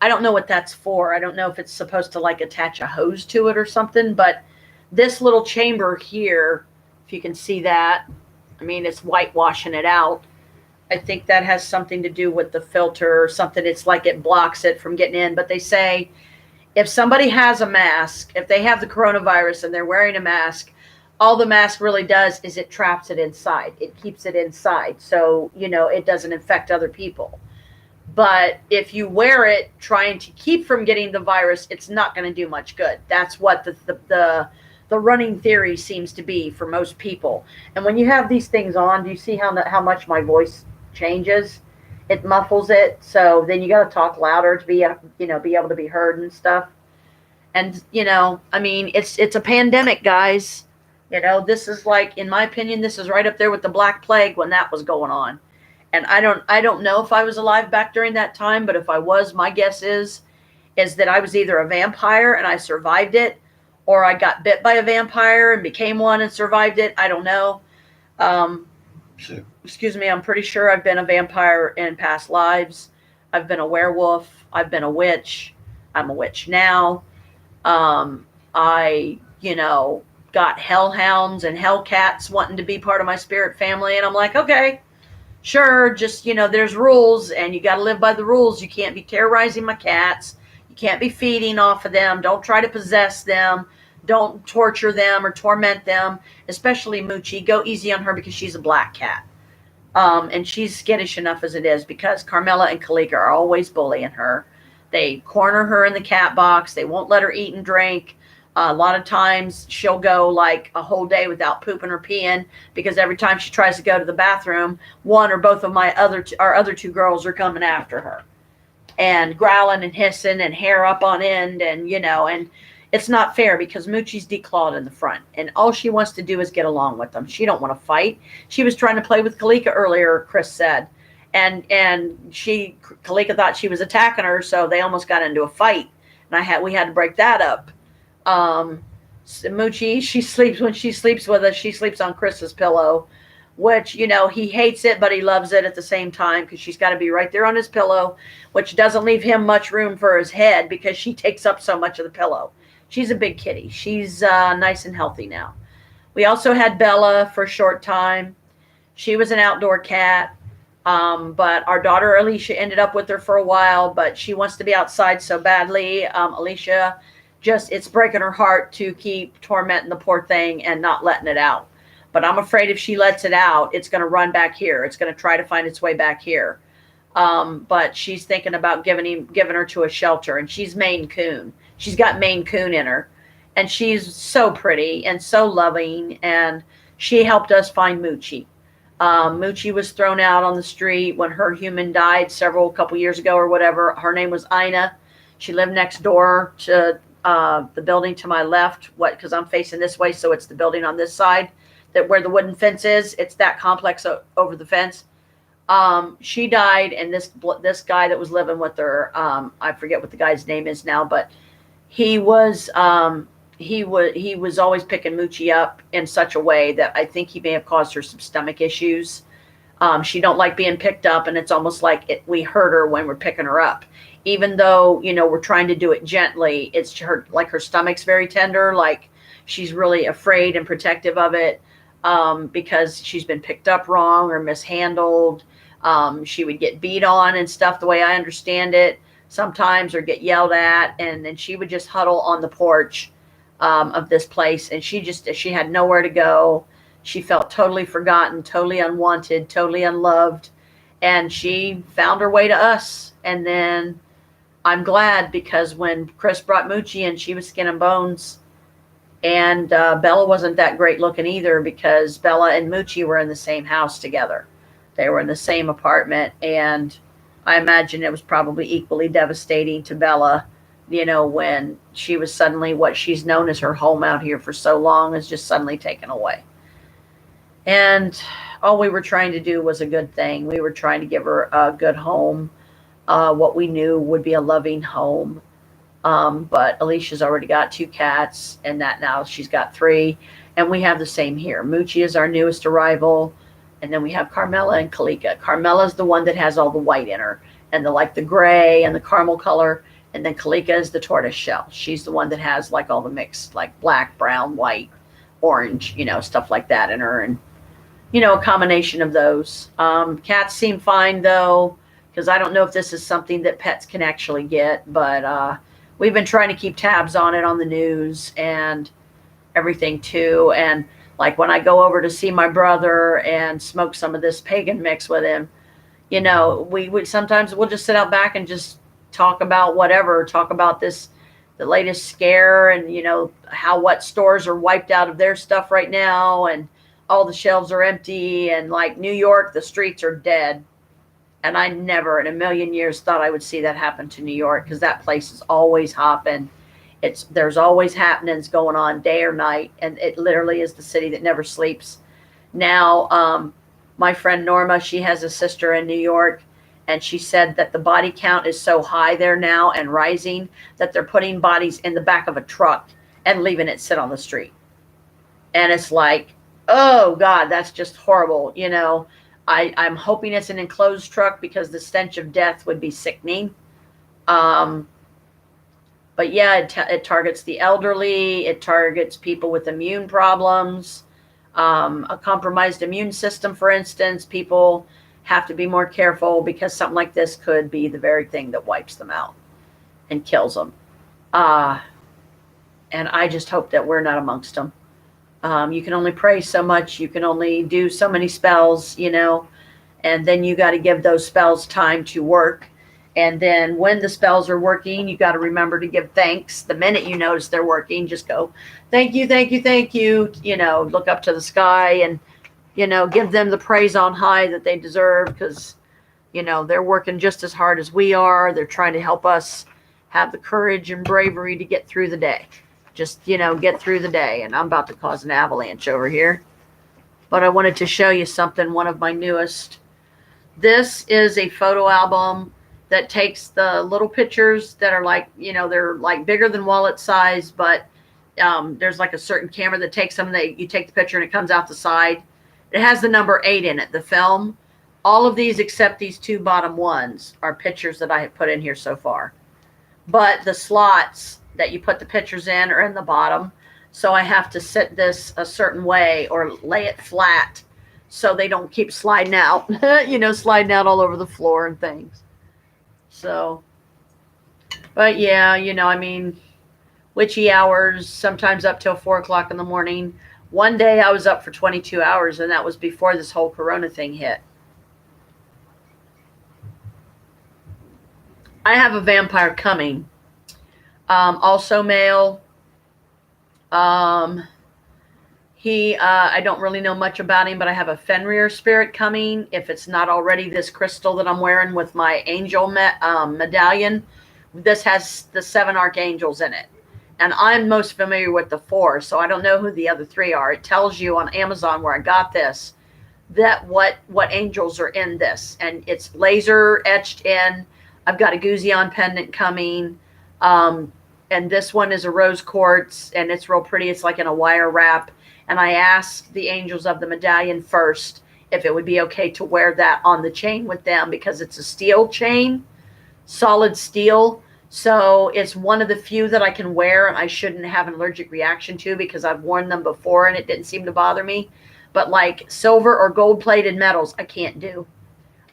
I don't know what that's for. I don't know if it's supposed to attach a hose to it or something, but this little chamber here, if you can see that, it's whitewashing it out. I think that has something to do with the filter or something. It's like it blocks it from getting in. But they say if somebody has a mask, if they have the coronavirus and they're wearing a mask, all the mask really does is it traps it inside. It keeps it inside. So, it doesn't infect other people. But if you wear it trying to keep from getting the virus, it's not going to do much good. That's what the running theory seems to be for most people. And when you have these things on, do you see how much my voice changes? It muffles it. So then you got to talk louder to be able to be heard and stuff. And, it's a pandemic, guys. This is in my opinion, this is right up there with the Black Plague when that was going on. And I don't know if I was alive back during that time, but if I was, my guess is that I was either a vampire and I survived it, or I got bit by a vampire and became one and survived it. I don't know. Excuse me. I'm pretty sure I've been a vampire in past lives. I've been a werewolf. I've been a witch. I'm a witch now. I got hellhounds and hellcats wanting to be part of my spirit family. And I'm like, okay, sure, just, there's rules and you got to live by the rules. You can't be terrorizing my cats. You can't be feeding off of them. Don't try to possess them. Don't torture them or torment them, especially Moochie. Go easy on her because she's a black cat. And she's skittish enough as it is because Carmela and Kalika are always bullying her. They corner her in the cat box. They won't let her eat and drink. A lot of times she'll go a whole day without pooping or peeing because every time she tries to go to the bathroom, one or both of our other 2 girls are coming after her and growling and hissing and hair up on end. And, and it's not fair because Moochie's declawed in the front and all she wants to do is get along with them. She don't want to fight. She was trying to play with Kalika earlier, Chris said. And Kalika thought she was attacking her. So they almost got into a fight and we had to break that up. Moochie, when she sleeps with us, she sleeps on Chris's pillow. which, he hates it, but he loves it at the same time because she's got to be right there on his pillow, which doesn't leave him much room for his head because she takes up so much of the pillow. She's a big kitty. She's nice and healthy now. We also had Bella for a short time. She was an outdoor cat. But our daughter Alicia ended up with her for a while, but she wants to be outside so badly. Alicia, it's breaking her heart to keep tormenting the poor thing and not letting it out. But I'm afraid if she lets it out, it's going to run back here. It's going to try to find its way back here. But she's thinking about giving her to a shelter, and she's Maine Coon. She's got Maine Coon in her, and she's so pretty and so loving. And she helped us find Moochie. Moochie was thrown out on the street when her human died couple years ago or whatever. Her name was Ina. She lived next door to the building to my left. Because I'm facing this way, so it's the building on this side where the wooden fence is. It's that complex over the fence. She died, and this guy that was living with her, I forget what the guy's name is now, but he was always picking Moochie up in such a way that I think he may have caused her some stomach issues. She don't like being picked up, and it's almost like we hurt her when we're picking her up, even though we're trying to do it gently. It's her stomach's very tender, like she's really afraid and protective of it, because she's been picked up wrong or mishandled. She would get beat on and stuff, the way I understand it, sometimes, or get yelled at, and then she would just huddle on the porch of this place, and she had nowhere to go. She felt totally forgotten, totally unwanted, totally unloved, and she found her way to us. And then I'm glad, because when Chris brought Moochie in, she was skin and bones, and Bella wasn't that great looking either, because Bella and Moochie were in the same house together. They were in the same apartment, and I imagine it was probably equally devastating to Bella, when she was suddenly, what she's known as her home out here for so long is just suddenly taken away. And all we were trying to do was a good thing. We were trying to give her a good home, what we knew would be a loving home. But Alicia's already got 2 cats, and that now she's got 3. And we have the same here. Moochie is our newest arrival. And then we have Carmela and Kalika. Carmela's the one that has all the white in her, and the gray and the caramel color. And then Kalika is the tortoise shell. She's the one that has all the mixed, black, brown, white, orange, stuff like that in her. And, a combination of those. Cats seem fine, though, because I don't know if this is something that pets can actually get. But we've been trying to keep tabs on it on the news and everything, too. And, when I go over to see my brother and smoke some of this pagan mix with him, we would sometimes we'll just sit out back and just talk about whatever, talk about the latest scare, and what stores are wiped out of their stuff right now, and all the shelves are empty, and New York, the streets are dead. And I never in a million years thought I would see that happen to New York, because that place is always hopping. There's always happenings going on day or night, and it literally is the city that never sleeps. Now, my friend Norma, she has a sister in New York, and she said that the body count is so high there now and rising that they're putting bodies in the back of a truck and leaving it sit on the street. And it's oh God, that's just horrible. I'm hoping it's an enclosed truck, because the stench of death would be sickening. But yeah, it targets the elderly. It targets people with immune problems, a compromised immune system, for instance. People have to be more careful, because something like this could be the very thing that wipes them out and kills them. And I just hope that we're not amongst them. You can only pray so much. You can only do so many spells, and then you got to give those spells time to work. And then when the spells are working, you got to remember to give thanks. The minute you notice they're working, just go, thank you, thank you, thank you. Look up to the sky and, give them the praise on high that they deserve, because, they're working just as hard as we are. They're trying to help us have the courage and bravery to get through the day. Just, get through the day. And I'm about to cause an avalanche over here. But I wanted to show you something, one of my newest. This is a photo album that takes the little pictures that are they're bigger than wallet size, but there's a certain camera that takes them, and you take the picture and it comes out the side. It has the number 8 in it, the film. All of these except these 2 bottom ones are pictures that I have put in here so far. But the slots that you put the pictures in are in the bottom. So I have to sit this a certain way or lay it flat so they don't keep sliding out, sliding out all over the floor and things. So, but yeah, witchy hours, sometimes up till 4 o'clock in the morning. One day I was up for 22 hours, and that was before this whole corona thing hit. I have a vampire coming. Also male. I don't really know much about him, but I have a Fenrir spirit coming. If it's not already this crystal that I'm wearing with my angel medallion, this has the 7 archangels in it. And I'm most familiar with the 4, so I don't know who the other 3 are. It tells you on Amazon where I got this, that what angels are in this. And it's laser etched in. I've got a Guzion pendant coming. And this one is a rose quartz, and it's real pretty. It's like in a wire wrap. And I asked the angels of the medallion first if it would be okay to wear that on the chain with them, because it's a steel chain, solid steel. So it's one of the few that I can wear and I shouldn't have an allergic reaction to, because I've worn them before and it didn't seem to bother me. But like silver or gold plated metals, I can't do.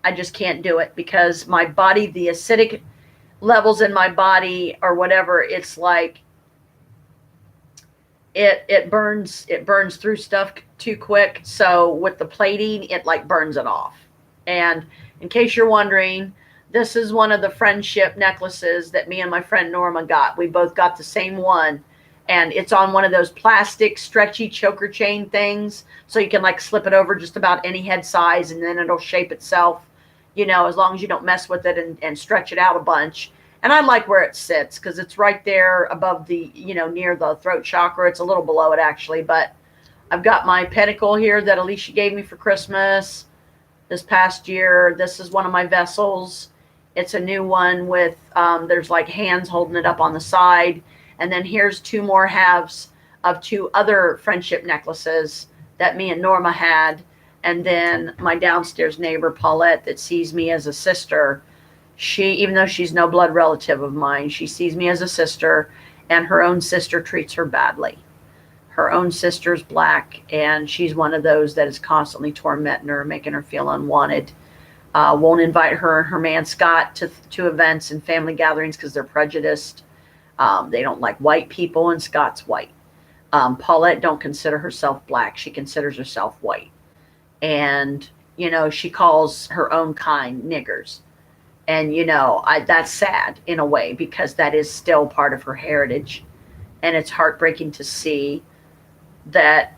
I just can't do it, because my body, the acidic levels in my body or whatever, it's like it burns through stuff too quick. So with the plating, it like burns it off. And in case you're wondering, this is one of the friendship necklaces that me and my friend Norma got. We both got the same one, and it's on one of those plastic stretchy choker chain things, so you can like slip it over just about any head size, and then it'll shape itself, as long as you don't mess with it and stretch it out a bunch. And I like where it sits, because it's right there above the, near the throat chakra. It's a little below it actually, but I've got my pentacle here that Alicia gave me for Christmas this past year. This is one of my vessels. It's a new one with, there's like hands holding it up on the side. And then here's 2 more halves of 2 other friendship necklaces that me and Norma had. And then my downstairs neighbor, Paulette, that sees me as a sister. She, even though she's no blood relative of mine, she sees me as a sister, and her own sister treats her badly. Her own sister's black, and she's one of those that is constantly tormenting her, making her feel unwanted. Won't invite her and her man Scott to events and family gatherings because they're prejudiced. They don't like white people, and Scott's white. Paulette don't consider herself black. She considers herself white. And, she calls her own kind niggers. And, that's sad in a way, because that is still part of her heritage. And it's heartbreaking to see that,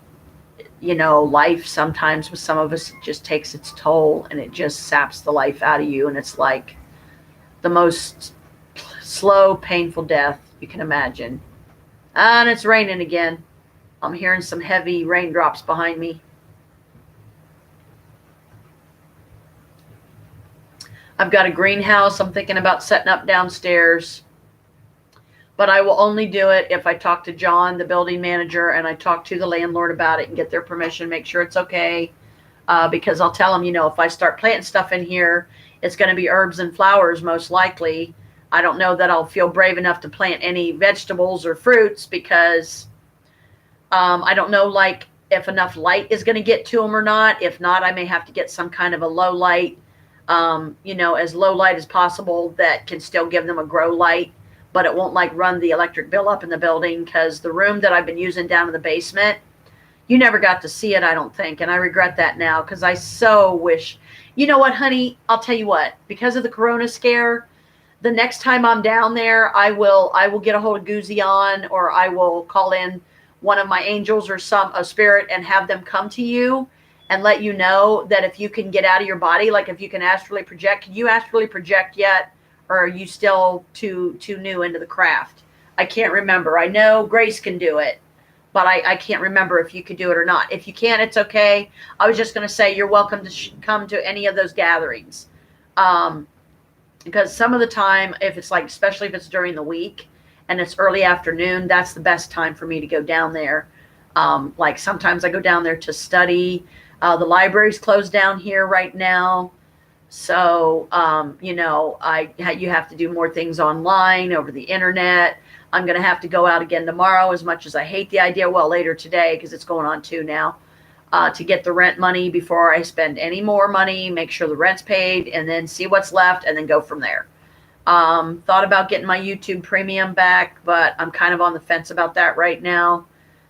life sometimes with some of us just takes its toll, and it just saps the life out of you. And it's like the most slow, painful death you can imagine. And it's raining again. I'm hearing some heavy raindrops behind me. I've got a greenhouse I'm thinking about setting up downstairs, but I will only do it if I talk to John, the building manager, and I talk to the landlord about it and get their permission, make sure it's okay. Because I'll tell them, if I start planting stuff in here, it's going to be herbs and flowers most likely. I don't know that I'll feel brave enough to plant any vegetables or fruits, because I don't know like if enough light is going to get to them or not. If not, I may have to get some kind of a low light, as low light as possible that can still give them a grow light, but it won't like run the electric bill up in the building, because the room that I've been using down in the basement, you never got to see it, I don't think. And I regret that now, because I so wish, you know what, honey, I'll tell you what, because of the corona scare, the next time I'm down there, I will get a hold of Guzion, or I will call in one of my angels or a spirit and have them come to you and let you know that if you can get out of your body, like if you can astrally project. Can you astrally project yet? Or are you still too new into the craft? I can't remember. I know Grace can do it, but I can't remember if you could do it or not. If you can't, it's okay. I was just going to say you're welcome to come to any of those gatherings. Because some of the time, if it's like, especially if it's during the week and it's early afternoon, that's the best time for me to go down there. Like sometimes I go down there to study. The library's closed down here right now. So, you have to do more things online over the internet. I'm going to have to go out again tomorrow, as much as I hate the idea. Well, later today, because it's going on 2 now, to get the rent money before I spend any more money, make sure the rent's paid, and then see what's left, and then go from there. Thought about getting my YouTube premium back, but I'm kind of on the fence about that right now.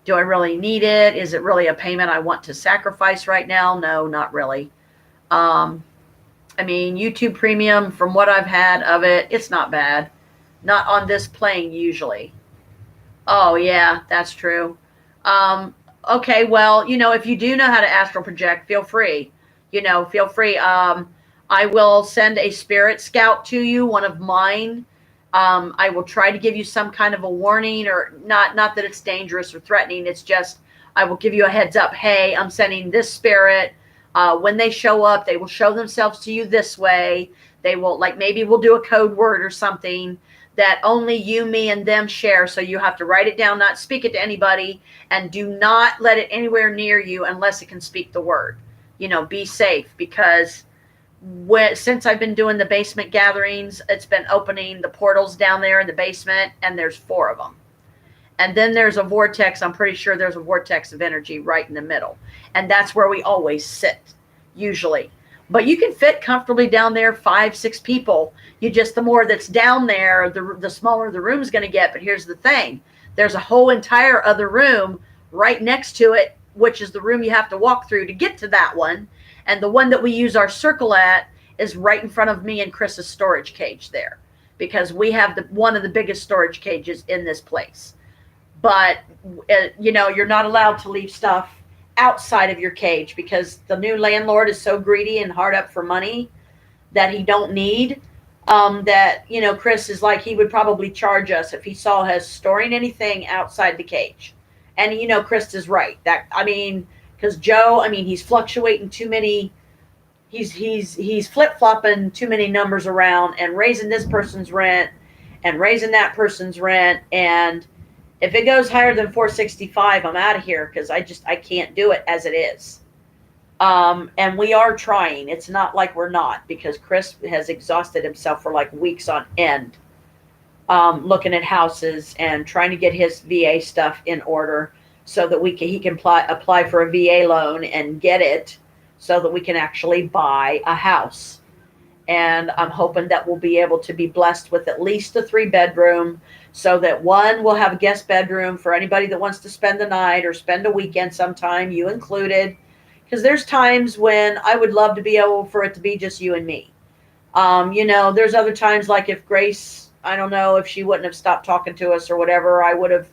Do I really need it? Is it really a payment I want to sacrifice right now? No, not really. YouTube premium, from what I've had of it, it's not bad. Not on this plane usually. Oh, yeah, that's true. Okay, well, if you do know how to astral project, feel free. Feel free. I will send a spirit scout to you, one of mine. I will try to give you some kind of a warning, or not that it's dangerous or threatening. It's just I will give you a heads up. Hey, I'm sending this spirit. When they show up, they will show themselves to you this way. They will, maybe we'll do a code word or something that only you, me, and them share. So you have to write it down, not speak it to anybody, and do not let it anywhere near you unless it can speak the word. Be safe, because since I've been doing the basement gatherings, it's been opening the portals down there in the basement, and there's 4 of them. And then there's a vortex. I'm pretty sure there's a vortex of energy right in the middle. And that's where we always sit, usually. But you can fit comfortably down there, 5, 6 people. The more that's down there, the smaller the room's going to get. But here's the thing. There's a whole entire other room right next to it, which is the room you have to walk through to get to that one. And the one that we use our circle at is right in front of me and Chris's storage cage there, because we have one of the biggest storage cages in this place. But, you're not allowed to leave stuff outside of your cage, because the new landlord is so greedy and hard up for money that he don't need, that, Chris is like, he would probably charge us if he saw us storing anything outside the cage. And, Chris is right. Because Joe, he's fluctuating too many. He's flip-flopping too many numbers around and raising this person's rent and raising that person's rent. And if it goes higher than 465, I'm out of here, because I can't do it as it is. And we are trying. It's not like we're not, because Chris has exhausted himself for weeks on end, looking at houses and trying to get his VA stuff in order so that he can apply for a VA loan and get it so that we can actually buy a house. And I'm hoping that we'll be able to be blessed with at least a 3-bedroom, so that one will have a guest bedroom for anybody that wants to spend the night or spend a weekend sometime, you included. Because there's times when I would love to be able for it to be just you and me. There's other times, like if Grace, I don't know, if she wouldn't have stopped talking to us or whatever, I would have,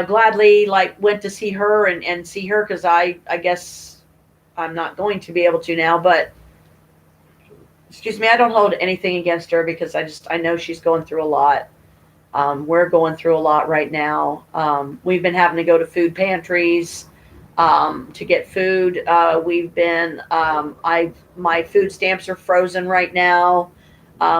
gladly went to see her and see her, because I guess I'm not going to be able to now. But excuse me, I don't hold anything against her, because I know she's going through a lot. We're going through a lot right now. We've been having to go to food pantries to get food. My food stamps are frozen right now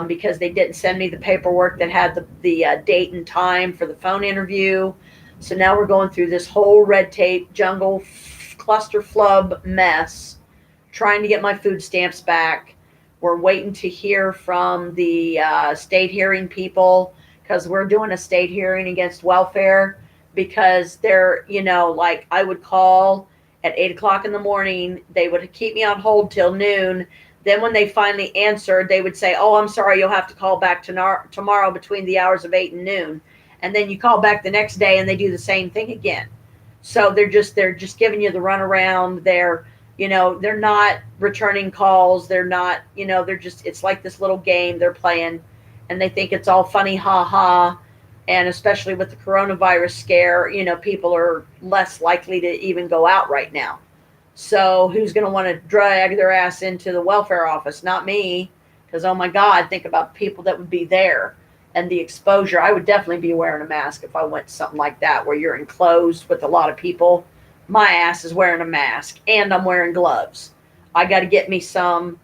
because they didn't send me the paperwork that had the date and time for the phone interview. So now we're going through this whole red tape jungle cluster flub mess, trying to get my food stamps back. We're waiting to hear from the state hearing people, because we're doing a state hearing against welfare, because they're, I would call at 8:00 in the morning. They would keep me on hold till noon. Then when they finally answered, they would say, oh, I'm sorry, you'll have to call back tomorrow between the hours of 8 and noon. And then you call back the next day and they do the same thing again. So they're just giving you the runaround. They're not returning calls. They're not, it's like this little game they're playing, and they think it's all funny, ha ha. And especially with the coronavirus scare, people are less likely to even go out right now. So who's going to want to drag their ass into the welfare office? Not me, because, oh my God, think about the people that would be there and the exposure. I would definitely be wearing a mask if I went to something like that where you're enclosed with a lot of people. My ass is wearing a mask, and I'm wearing gloves. I got to get me some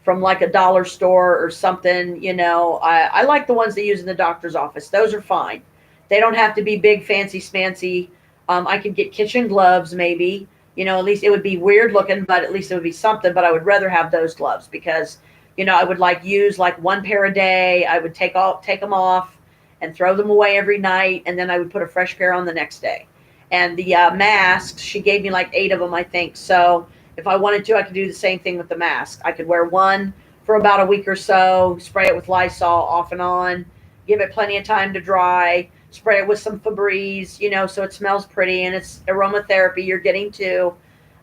from a dollar store or something. I like the ones they use in the doctor's office. Those are fine. They don't have to be big, fancy, smancy. I could get kitchen gloves maybe, At least it would be weird looking, but at least it would be something. But I would rather have those gloves because, I would use like one pair a day. I would take them off and throw them away every night. And then I would put a fresh pair on the next day. And the masks, she gave me like 8 of them, I think. So if I wanted to, I could do the same thing with the mask. I could wear one for about a week or so, spray it with Lysol off and on, give it plenty of time to dry, spray it with some Febreze, so it smells pretty and it's aromatherapy you're getting too.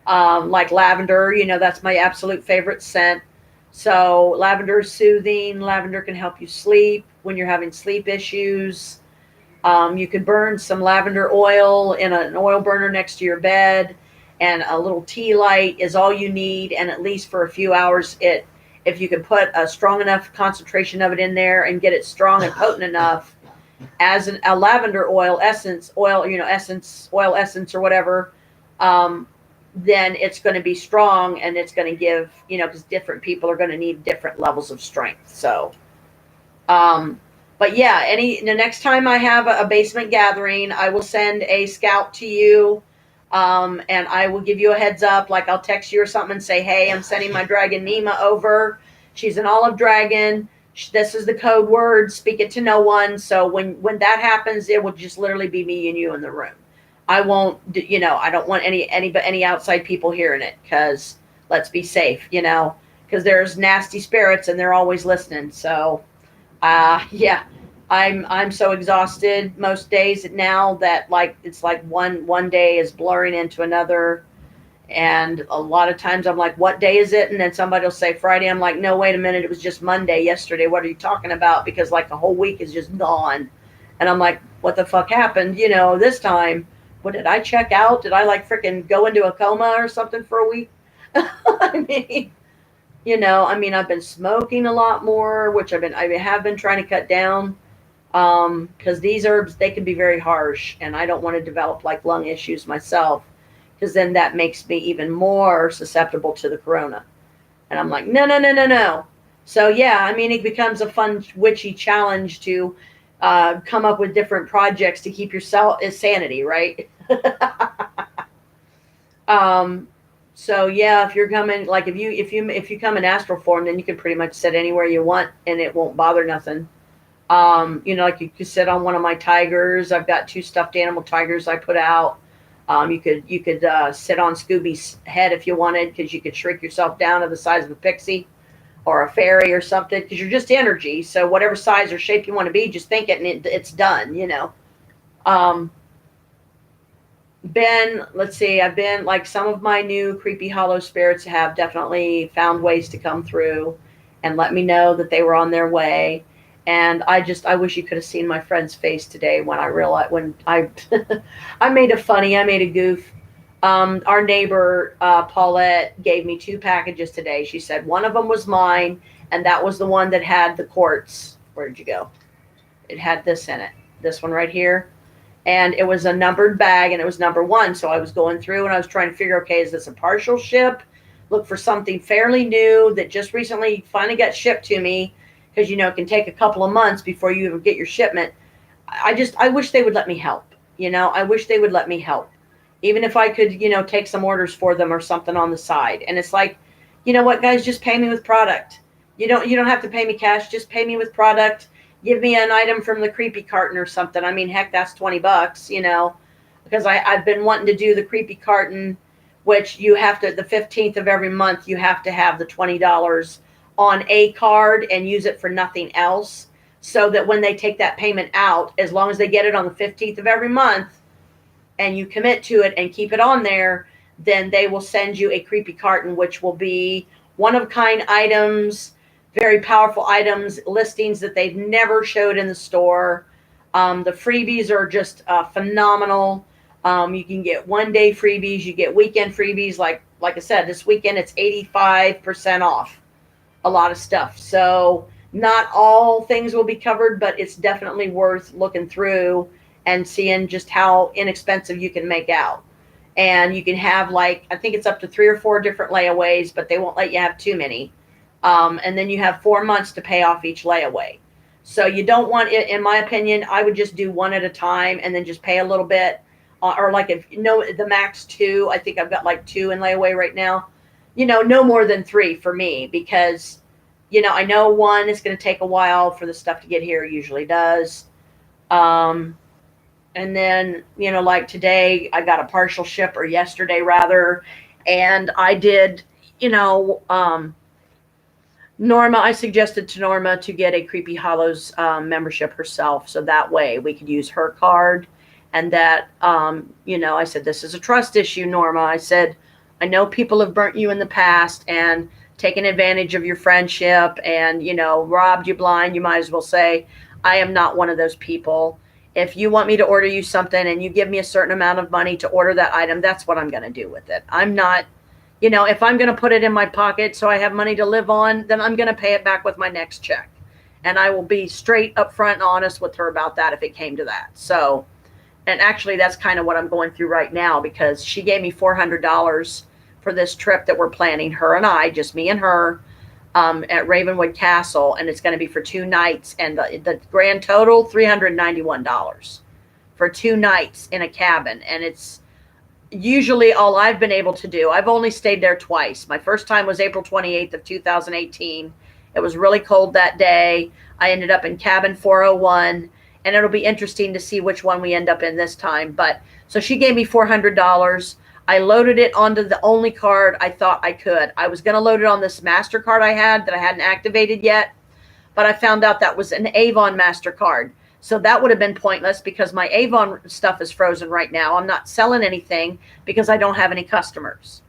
Like lavender, that's my absolute favorite scent. So lavender is soothing. Lavender can help you sleep when you're having sleep issues. You could burn some lavender oil in an oil burner next to your bed, and a little tea light is all you need. And at least for a few hours, if you can put a strong enough concentration of it in there and get it strong and potent enough as a lavender oil essence, oil essence or whatever, then it's going to be strong and it's going to give, because different people are going to need different levels of strength. So, but yeah, the next time I have a basement gathering, I will send a scout to you. And I will give you a heads up, like I'll text you or something and say, hey, I'm sending my dragon Nima over. She's an olive dragon. This is the code word. Speak it to no one. So when that happens, it will just literally be me and you in the room. I won't, I don't want any outside people hearing it, because let's be safe, because there's nasty spirits and they're always listening. So, yeah. I'm so exhausted most days now that it's like one day is blurring into another, and a lot of times I'm like, what day is it? And then somebody will say Friday. I'm like, no, wait a minute, it was just Monday yesterday. What are you talking about? Because like the whole week is just gone, and I'm like, what the fuck happened? This time, what did I check out? Did I like freaking go into a coma or something for a week? I mean, I've been smoking a lot more, which I have been trying to cut down. Because these herbs, they can be very harsh, and I don't want to develop like lung issues myself, because then that makes me even more susceptible to the corona. And I'm like, no, no, no, no, no. So yeah, I mean, it becomes a fun witchy challenge to come up with different projects to keep yourself sanity, right? So yeah, if you're coming, like if you come in astral form, then you can pretty much sit anywhere you want and it won't bother nothing. Like you could sit on one of my tigers. I've got 2 stuffed animal tigers I put out. You could sit on Scooby's head if you wanted, because you could shrink yourself down to the size of a pixie or a fairy or something, because you're just energy. So whatever size or shape you want to be, just think it and it's done, let's see, I've been like, some of my new creepy hollow spirits have definitely found ways to come through and let me know that they were on their way. And I wish you could have seen my friend's face today when I realized, when I I made a goof. Our neighbor Paulette gave me 2 packages today. She said one of them was mine, and that was the one that had the quartz. Where did you go? It had this in it, this one right here. And it was a numbered bag, and it was number 1. So I was going through and I was trying to figure, okay, is this a partial ship? Look for something fairly new that just recently finally got shipped to me, because it can take a couple of months before you even get your shipment. I wish they would let me help. I wish they would let me help, even if I could take some orders for them or something on the side. And it's like, you know what, guys, just pay me with product. You don't have to pay me cash. Just pay me with product. Give me an item from the creepy carton or something. I mean, heck, that's $20, because I've been wanting to do the creepy carton, which you have to, the 15th of every month, you have to have the $20 on a card and use it for nothing else, so that when they take that payment out, as long as they get it on the 15th of every month and you commit to it and keep it on there, then they will send you a creepy carton, which will be one-of-a-kind items, very powerful items, listings that they've never showed in the store. The freebies are just phenomenal. You can get one-day freebies. You get weekend freebies. Like I said, this weekend it's 85% off a lot of stuff. So not all things will be covered, but it's definitely worth looking through and seeing just how inexpensive you can make out. And you can have, like, I think it's up to 3 or 4 different layaways, but they won't let you have too many. And then you have 4 months to pay off each layaway. So you don't want it, in my opinion, I would just do one at a time and then just pay a little bit. or like if you know the max two, I think I've got like two in layaway right now. No more than three for me because, I know one is going to take a while for the stuff to get here. It usually does. Um, and then, like today, I got a partial ship, or yesterday rather, and I did, you know, um, Norma, I suggested to Norma to get a Creepy Hollows membership herself, so that way we could use her card. And that, I said, this is a trust issue, Norma. I said, I know people have burnt you in the past and taken advantage of your friendship and, robbed you blind. You might as well say, I am not one of those people. If you want me to order you something and you give me a certain amount of money to order that item, that's what I'm going to do with it. I'm not, if I'm going to put it in my pocket so I have money to live on, then I'm going to pay it back with my next check. And I will be straight up front and honest with her about that if it came to that. So, and actually that's kind of what I'm going through right now, because she gave me $400 for this trip that we're planning, her and I, just me and her, at Ravenwood Castle. And it's going to be for 2 nights. And the grand total, $391 for 2 nights in a cabin. And it's usually all I've been able to do. I've only stayed there twice. My first time was April 28th of 2018. It was really cold that day. I ended up in cabin 401, and it'll be interesting to see which one we end up in this time. But so she gave me $400. I loaded it onto the only card I thought I could. I was going to load it on this MasterCard I had that I hadn't activated yet, but I found out that was an Avon MasterCard. So that would have been pointless because my Avon stuff is frozen right now. I'm not selling anything because I don't have any customers.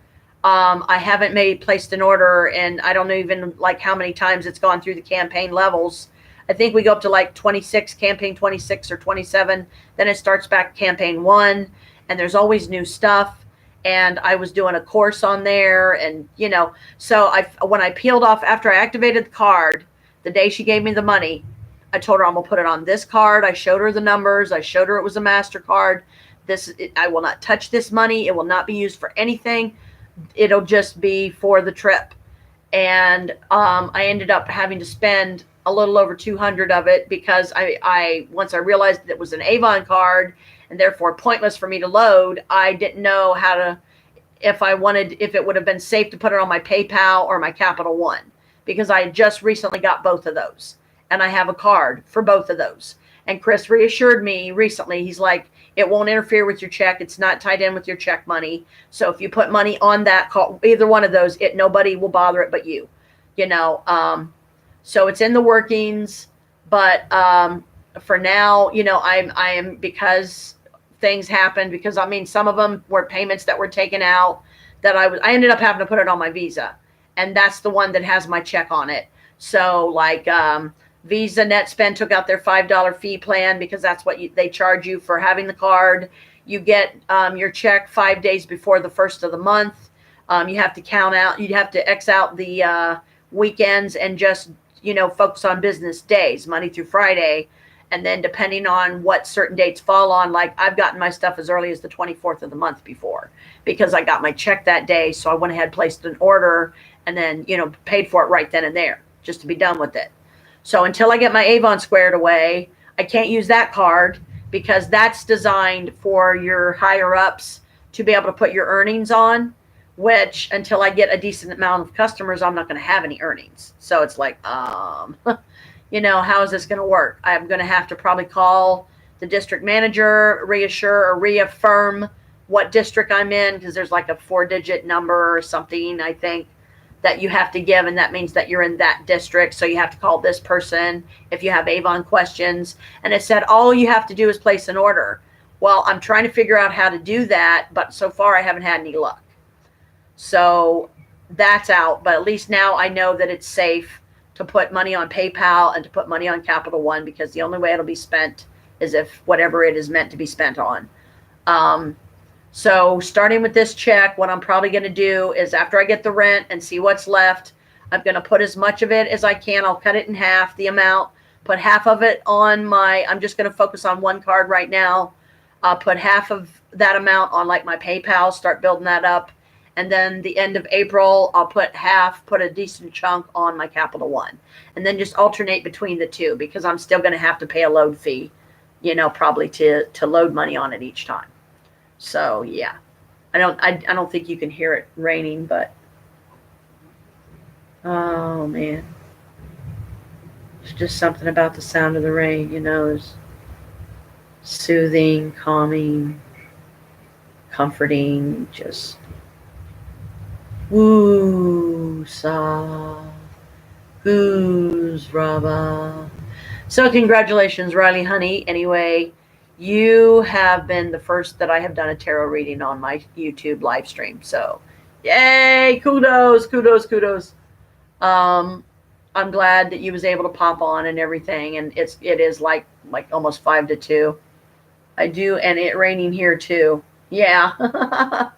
I haven't placed an order, and I don't know even like how many times it's gone through the campaign levels. I think we go up to like 26, campaign 26 or 27. Then it starts back campaign 1, and there's always new stuff. And I was doing a course on there, and so when I peeled off after I activated the card, the day she gave me the money, I told her I'm going to put it on this card. I showed her the numbers. I showed her it was a MasterCard. I will not touch this money. It will not be used for anything. It'll just be for the trip. And I ended up having to spend a little over 200 of it because once I realized that it was an Avon card and therefore pointless for me to load, I didn't know if it would have been safe to put it on my PayPal or my Capital One, because I had just recently got both of those. And I have a card for both of those. And Chris reassured me recently. He's like, it won't interfere with your check. It's not tied in with your check money. So if you put money on that call, either one of those, nobody will bother it but you. So it's in the workings. But for now, I am, because things happened, because some of them were payments that were taken out that I ended up having to put it on my Visa. And that's the one that has my check on it. So like, Visa NetSpend took out their $5 fee plan because that's what they charge you for having the card. You get your check 5 days before the first of the month. You have to X out the weekends and just, focus on business days, Monday through Friday. And then depending on what certain dates fall on, like I've gotten my stuff as early as the 24th of the month before, because I got my check that day. So I went ahead, placed an order, and then, paid for it right then and there just to be done with it. So until I get my Avon squared away, I can't use that card because that's designed for your higher ups to be able to put your earnings on, which until I get a decent amount of customers, I'm not going to have any earnings. So it's like, how is this going to work? I'm going to have to probably call the district manager, reaffirm what district I'm in, because there's like a 4-digit number or something, I think, that you have to give, and that means that you're in that district. So you have to call this person if you have Avon questions. And it said all you have to do is place an order. Well, I'm trying to figure out how to do that, but so far I haven't had any luck. So that's out, but at least now I know that it's safe to put money on PayPal and to put money on Capital One, because the only way it'll be spent is if whatever it is meant to be spent on. So starting with this check, what I'm probably going to do is after I get the rent and see what's left, I'm going to put as much of it as I can. I'll cut it in half, the amount, put half of it on I'm just going to focus on one card right now. I'll put half of that amount on like my PayPal, start building that up. And then the end of April, I'll put a decent chunk on my Capital One, and then just alternate between the two, because I'm still going to have to pay a load fee, probably to load money on it each time. So yeah, I don't think you can hear it raining, but oh man, it's just something about the sound of the rain, it's soothing, calming, comforting, just woo sa who's raba. So congratulations, Riley honey. Anyway, you have been the first that I have done a tarot reading on my YouTube live stream. So yay, kudos, kudos, kudos. I'm glad that you was able to pop on and everything, and it is like almost 5 to 2. I do, and it raining here too. Yeah.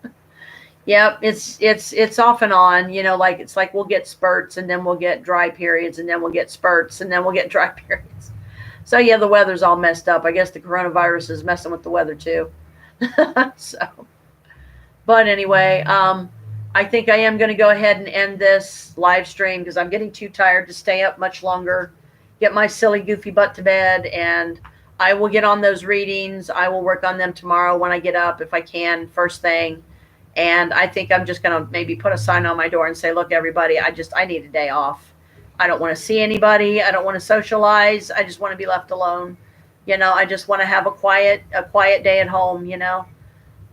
Yep, it's off and on, like it's like we'll get spurts and then we'll get dry periods and then we'll get spurts and then we'll get dry periods. So yeah, the weather's all messed up. I guess the coronavirus is messing with the weather too. So, but anyway, I think I am going to go ahead and end this live stream because I'm getting too tired to stay up much longer, get my silly goofy butt to bed, and I will get on those readings. I will work on them tomorrow when I get up if I can, first thing. And I think I'm just going to maybe put a sign on my door and say, look, everybody, I need a day off. I don't want to see anybody. I don't want to socialize. I just want to be left alone. I just want to have a quiet day at home,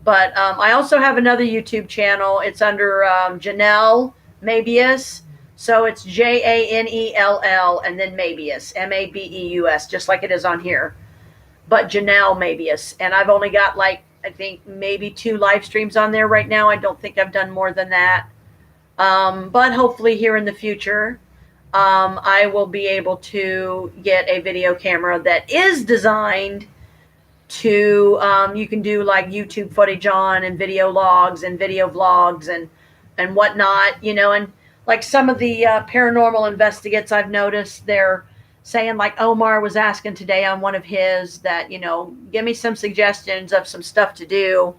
But I also have another YouTube channel. It's under Janelle Mabeus. So it's Janell and then Mabeus, Mabeus, just like it is on here. But Janelle Mabeus. And I've only got I think maybe 2 live streams on there right now. I don't think I've done more than that. But hopefully here in the future, I will be able to get a video camera that is designed to, you can do like YouTube footage on and video logs and video vlogs and whatnot, and like some of the paranormal investigates I've noticed, they're saying like Omar was asking today on one of his that, give me some suggestions of some stuff to do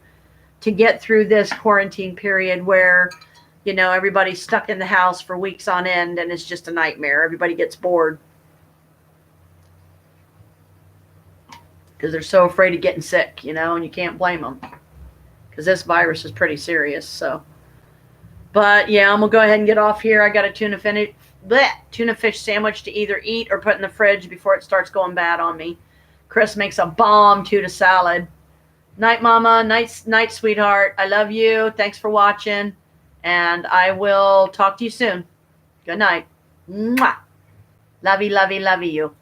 to get through this quarantine period where, everybody's stuck in the house for weeks on end and it's just a nightmare. Everybody gets bored because they're so afraid of getting sick, and you can't blame them because this virus is pretty serious. So, but yeah, I'm gonna go ahead and get off here. I got a tuna fish sandwich to either eat or put in the fridge before it starts going bad on me. Chris makes a bomb tuna salad. Night, mama. Night, sweetheart. I love you. Thanks for watching. And I will talk to you soon. Good night. Mwah. Lovey, lovey, lovey you.